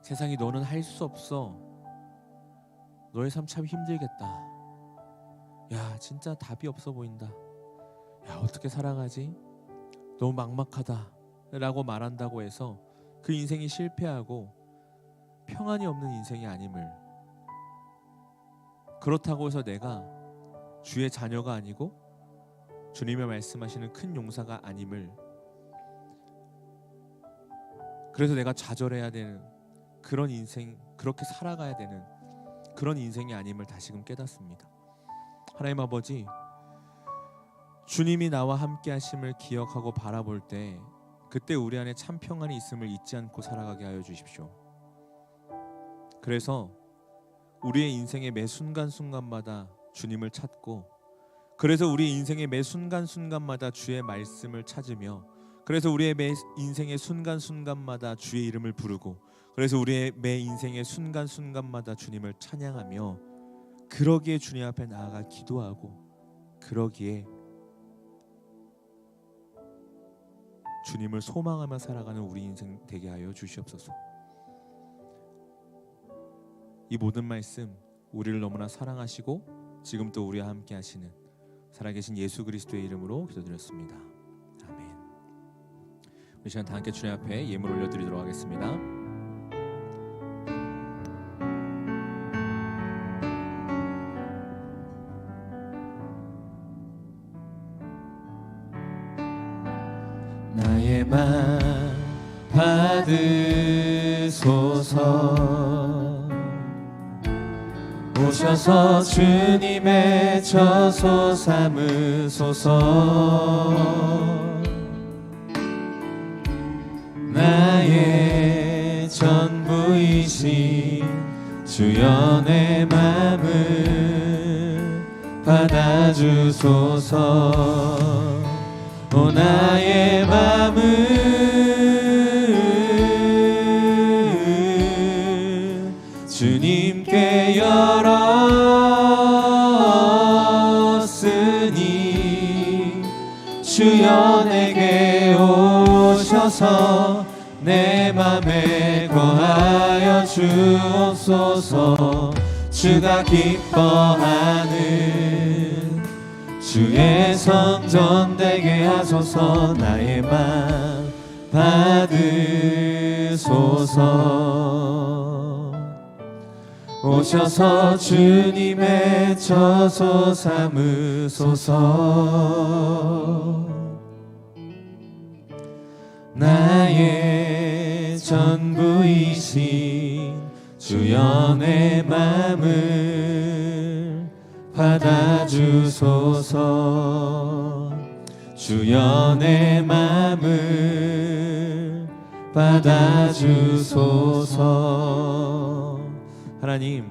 세상이 너는 할 수 없어, 너의 삶 참 힘들겠다, 야 진짜 답이 없어 보인다, 야 어떻게 살아가지, 너무 막막하다 라고 말한다고 해서 그 인생이 실패하고 평안이 없는 인생이 아님을, 그렇다고 해서 내가 주의 자녀가 아니고 주님의 말씀하시는 큰 용사가 아님을, 그래서 내가 좌절해야 되는 그런 인생, 그렇게 살아가야 되는 그런 인생이 아님을 다시금 깨닫습니다. 하나님 아버지, 주님이 나와 함께 하심을 기억하고 바라볼 때 그때 우리 안에 참 평안이 있음을 잊지 않고 살아가게 하여 주십시오. 그래서 우리의 인생의 매 순간순간마다 주님을 찾고, 그래서 우리 인생의 매 순간순간마다 주의 말씀을 찾으며, 그래서 우리의 매 인생의 순간순간마다 주의 이름을 부르고, 그래서 우리의 매 인생의 순간순간마다 주님을 찬양하며, 그러기에 주님 앞에 나아가 기도하고, 그러기에 주님을 소망하며 살아가는 우리 인생 되게 하여 주시옵소서. 이 모든 말씀 우리를 너무나 사랑하시고 지금 또 우리와 함께 하시는 살아계신 예수 그리스도의 이름으로 기도드렸습니다. 아멘. 우리 시간 다 함께 주님 앞에 예물 올려드리도록 하겠습니다. 나의 맘 받으소서. 오셔서 주님의 저소 삼으소서. 나의 전부이신 주여 내 맘을 받아주소서. 오 나의 맘을 주님께 열었으니 주여 내게 오셔서 내 맘에 거하여 주옵소서. 주가 기뻐하는 주의 성전 되게 하소서. 나의 맘 받으소서. 오셔서 주님의 저소 삼으소서. 나의 전부이신 주여 내 맘을 받아주소서. 주여 내 맘을 받아주소서. 하나님,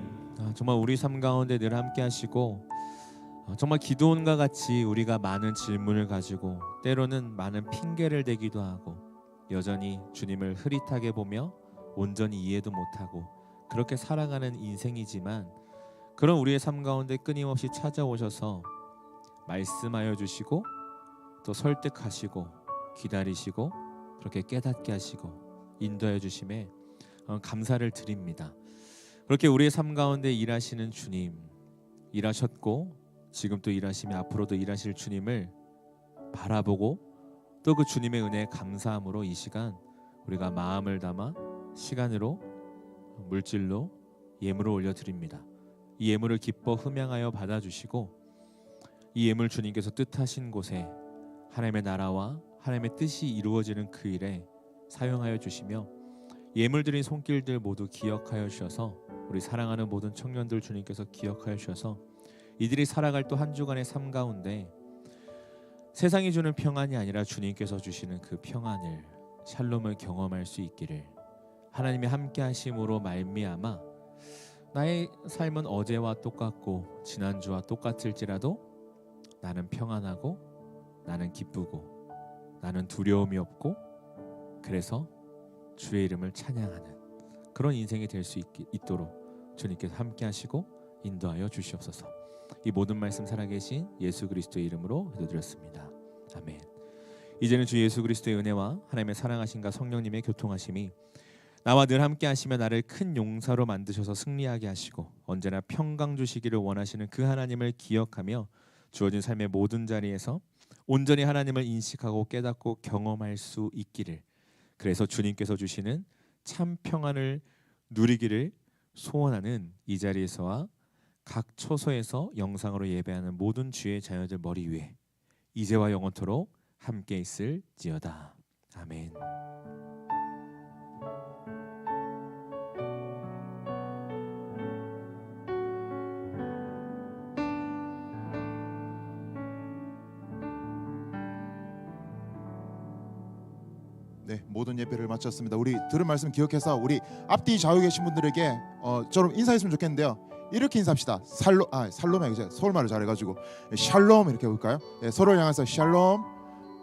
정말 우리 삶 가운데 늘 함께 하시고, 정말 기도원과 같이 우리가 많은 질문을 가지고 때로는 많은 핑계를 대기도 하고, 여전히 주님을 흐릿하게 보며 온전히 이해도 못하고 그렇게 살아가는 인생이지만, 그런 우리의 삶 가운데 끊임없이 찾아오셔서 말씀하여 주시고 또 설득하시고 기다리시고 그렇게 깨닫게 하시고 인도하여 주심에 감사를 드립니다. 그렇게 우리의 삶 가운데 일하시는 주님, 일하셨고 지금 또 일하시며 앞으로도 일하실 주님을 바라보고 또 그 주님의 은혜에 감사함으로 이 시간 우리가 마음을 담아 시간으로 물질로 예물을 올려드립니다. 이 예물을 기뻐 흠양하여 받아주시고, 이 예물 주님께서 뜻하신 곳에 하나님의 나라와 하나님의 뜻이 이루어지는 그 일에 사용하여 주시며, 예물 드린 손길들 모두 기억하여 주셔서 우리 사랑하는 모든 청년들 주님께서 기억하여 주셔서 이들이 살아갈 또 한 주간의 삶 가운데 세상이 주는 평안이 아니라 주님께서 주시는 그 평안을, 샬롬을 경험할 수 있기를, 하나님의 함께 하심으로 말미암아 나의 삶은 어제와 똑같고 지난주와 똑같을지라도 나는 평안하고 나는 기쁘고 나는 두려움이 없고, 그래서 주의 이름을 찬양하는 그런 인생이 될 수 있도록 주님께서 함께 하시고 인도하여 주시옵소서. 이 모든 말씀 살아계신 예수 그리스도의 이름으로 기도드렸습니다. 아멘. 이제는 주 예수 그리스도의 은혜와 하나님의 사랑하심과 성령님의 교통하심이 나와 늘 함께 하시며 나를 큰 용사로 만드셔서 승리하게 하시고 언제나 평강 주시기를 원하시는 그 하나님을 기억하며 주어진 삶의 모든 자리에서 온전히 하나님을 인식하고 깨닫고 경험할 수 있기를, 그래서 주님께서 주시는 참 평안을 누리기를 소원하는 이 자리에서와 각 처소에서 영상으로 예배하는 모든 주의 자녀들 머리 위에 이제와 영원토록 함께 있을지어다. 아멘. 네, 모든 예배를 마쳤습니다. 우리 들은 말씀 기억해서 우리 앞뒤 좌우에 계신 분들에게 좀 인사했으면 좋겠는데요. 이렇게 인사합시다. 살롬이 이제 서울말을 잘해가지고 샬롬 이렇게 해볼까요? 네, 서로를 향해서 샬롬.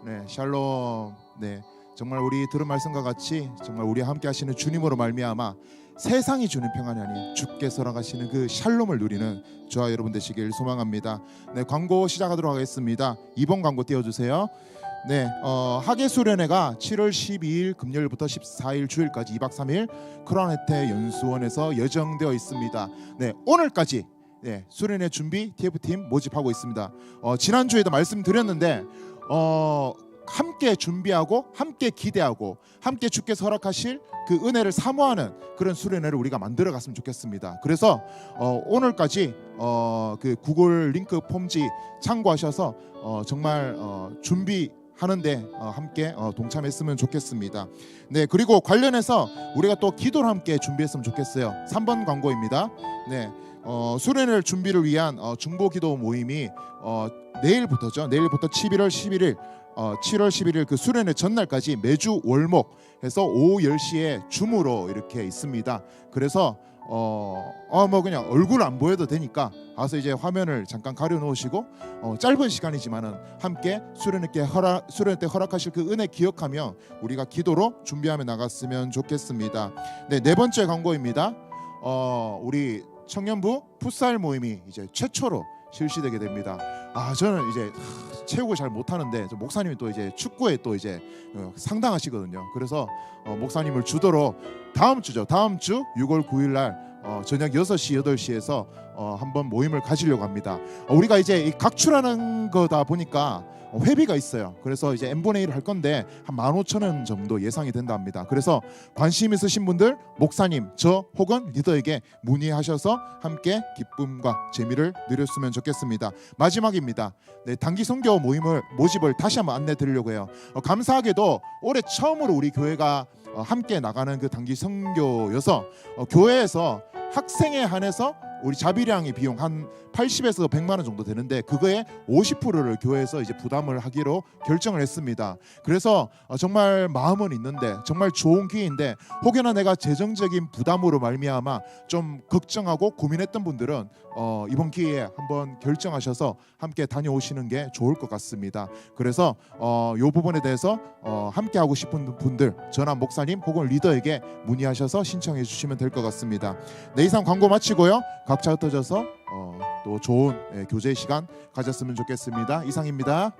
네, 샬롬. 네, 정말 우리 들은 말씀과 같이 정말 우리와 함께 하시는 주님으로 말미암아 세상이 주는 평안이 아닌 주께서 허락하시는 그 샬롬을 누리는 저와 여러분 되시길 소망합니다. 네, 광고 시작하도록 하겠습니다. 2번 광고 띄워주세요. 네, 하계수련회가 7월 12일 금요일부터 14일 주일까지 2박 3일 크라운혜태 연수원에서 예정되어 있습니다. 네, 오늘까지 네, 수련회 준비 TF팀 모집하고 있습니다. 지난주에도 말씀드렸는데 함께 준비하고 함께 기대하고 함께 주께서 허락하실 그 은혜를 사모하는 그런 수련회를 우리가 만들어 갔으면 좋겠습니다. 그래서 오늘까지 그 구글 링크 폼지 참고하셔서 정말 준비하는데 함께 동참했으면 좋겠습니다. 네, 그리고 관련해서 우리가 또 기도를 함께 준비했으면 좋겠어요. 3번 광고입니다. 네, 수련회 준비를 위한 중보 기도 모임이 내일부터죠. 내일부터 11월 11일 7월 11일 그 수련회 전날까지 매주 월목 해서 오후 10시에 줌으로 이렇게 있습니다. 그래서 뭐 그냥 얼굴 안 보여도 되니까 가서 이제 화면을 잠깐 가려 놓으시고 짧은 시간이지만은 함께 수련회 때 허락하실 그 은혜 기억하며 우리가 기도로 준비하며 나갔으면 좋겠습니다. 네, 네 번째 광고입니다. 우리 청년부 풋살 모임이 이제 최초로 실시되게 됩니다. 저는 이제 체육을 잘 못하는데 목사님이 또 이제 축구에 또 이제 상당하시거든요. 그래서 목사님을 주도로 다음 주 6월 9일 날 저녁 6시 8시에서 한번 모임을 가지려고 합니다. 우리가 이제 각출하는 거다 보니까 회비가 있어요. 그래서 이제 n분의 1을 할 건데 한 15,000원 정도 예상이 된다 합니다. 그래서 관심 있으신 분들 목사님, 저 혹은 리더에게 문의하셔서 함께 기쁨과 재미를 누렸으면 좋겠습니다. 마지막입니다. 네, 단기 선교 모집을 다시 한번 안내 드리려고 해요. 감사하게도 올해 처음으로 우리 교회가 함께 나가는 그 단기 선교여서 교회에서 학생에 한해서 우리 자비량의 비용 한 80에서 100만 원 정도 되는데 그거의 50%를 교회에서 이제 부담을 하기로 결정을 했습니다. 그래서 정말 마음은 있는데 정말 좋은 기회인데 혹여나 내가 재정적인 부담으로 말미암아 좀 걱정하고 고민했던 분들은 이번 기회에 한번 결정하셔서 함께 다녀오시는 게 좋을 것 같습니다. 그래서 이 부분에 대해서 함께 하고 싶은 분들 전화 목사님 혹은 리더에게 문의하셔서 신청해 주시면 될 것 같습니다. 네, 이상 광고 마치고요. 각자 흩어져서 또 좋은 교제 시간 가졌으면 좋겠습니다. 이상입니다.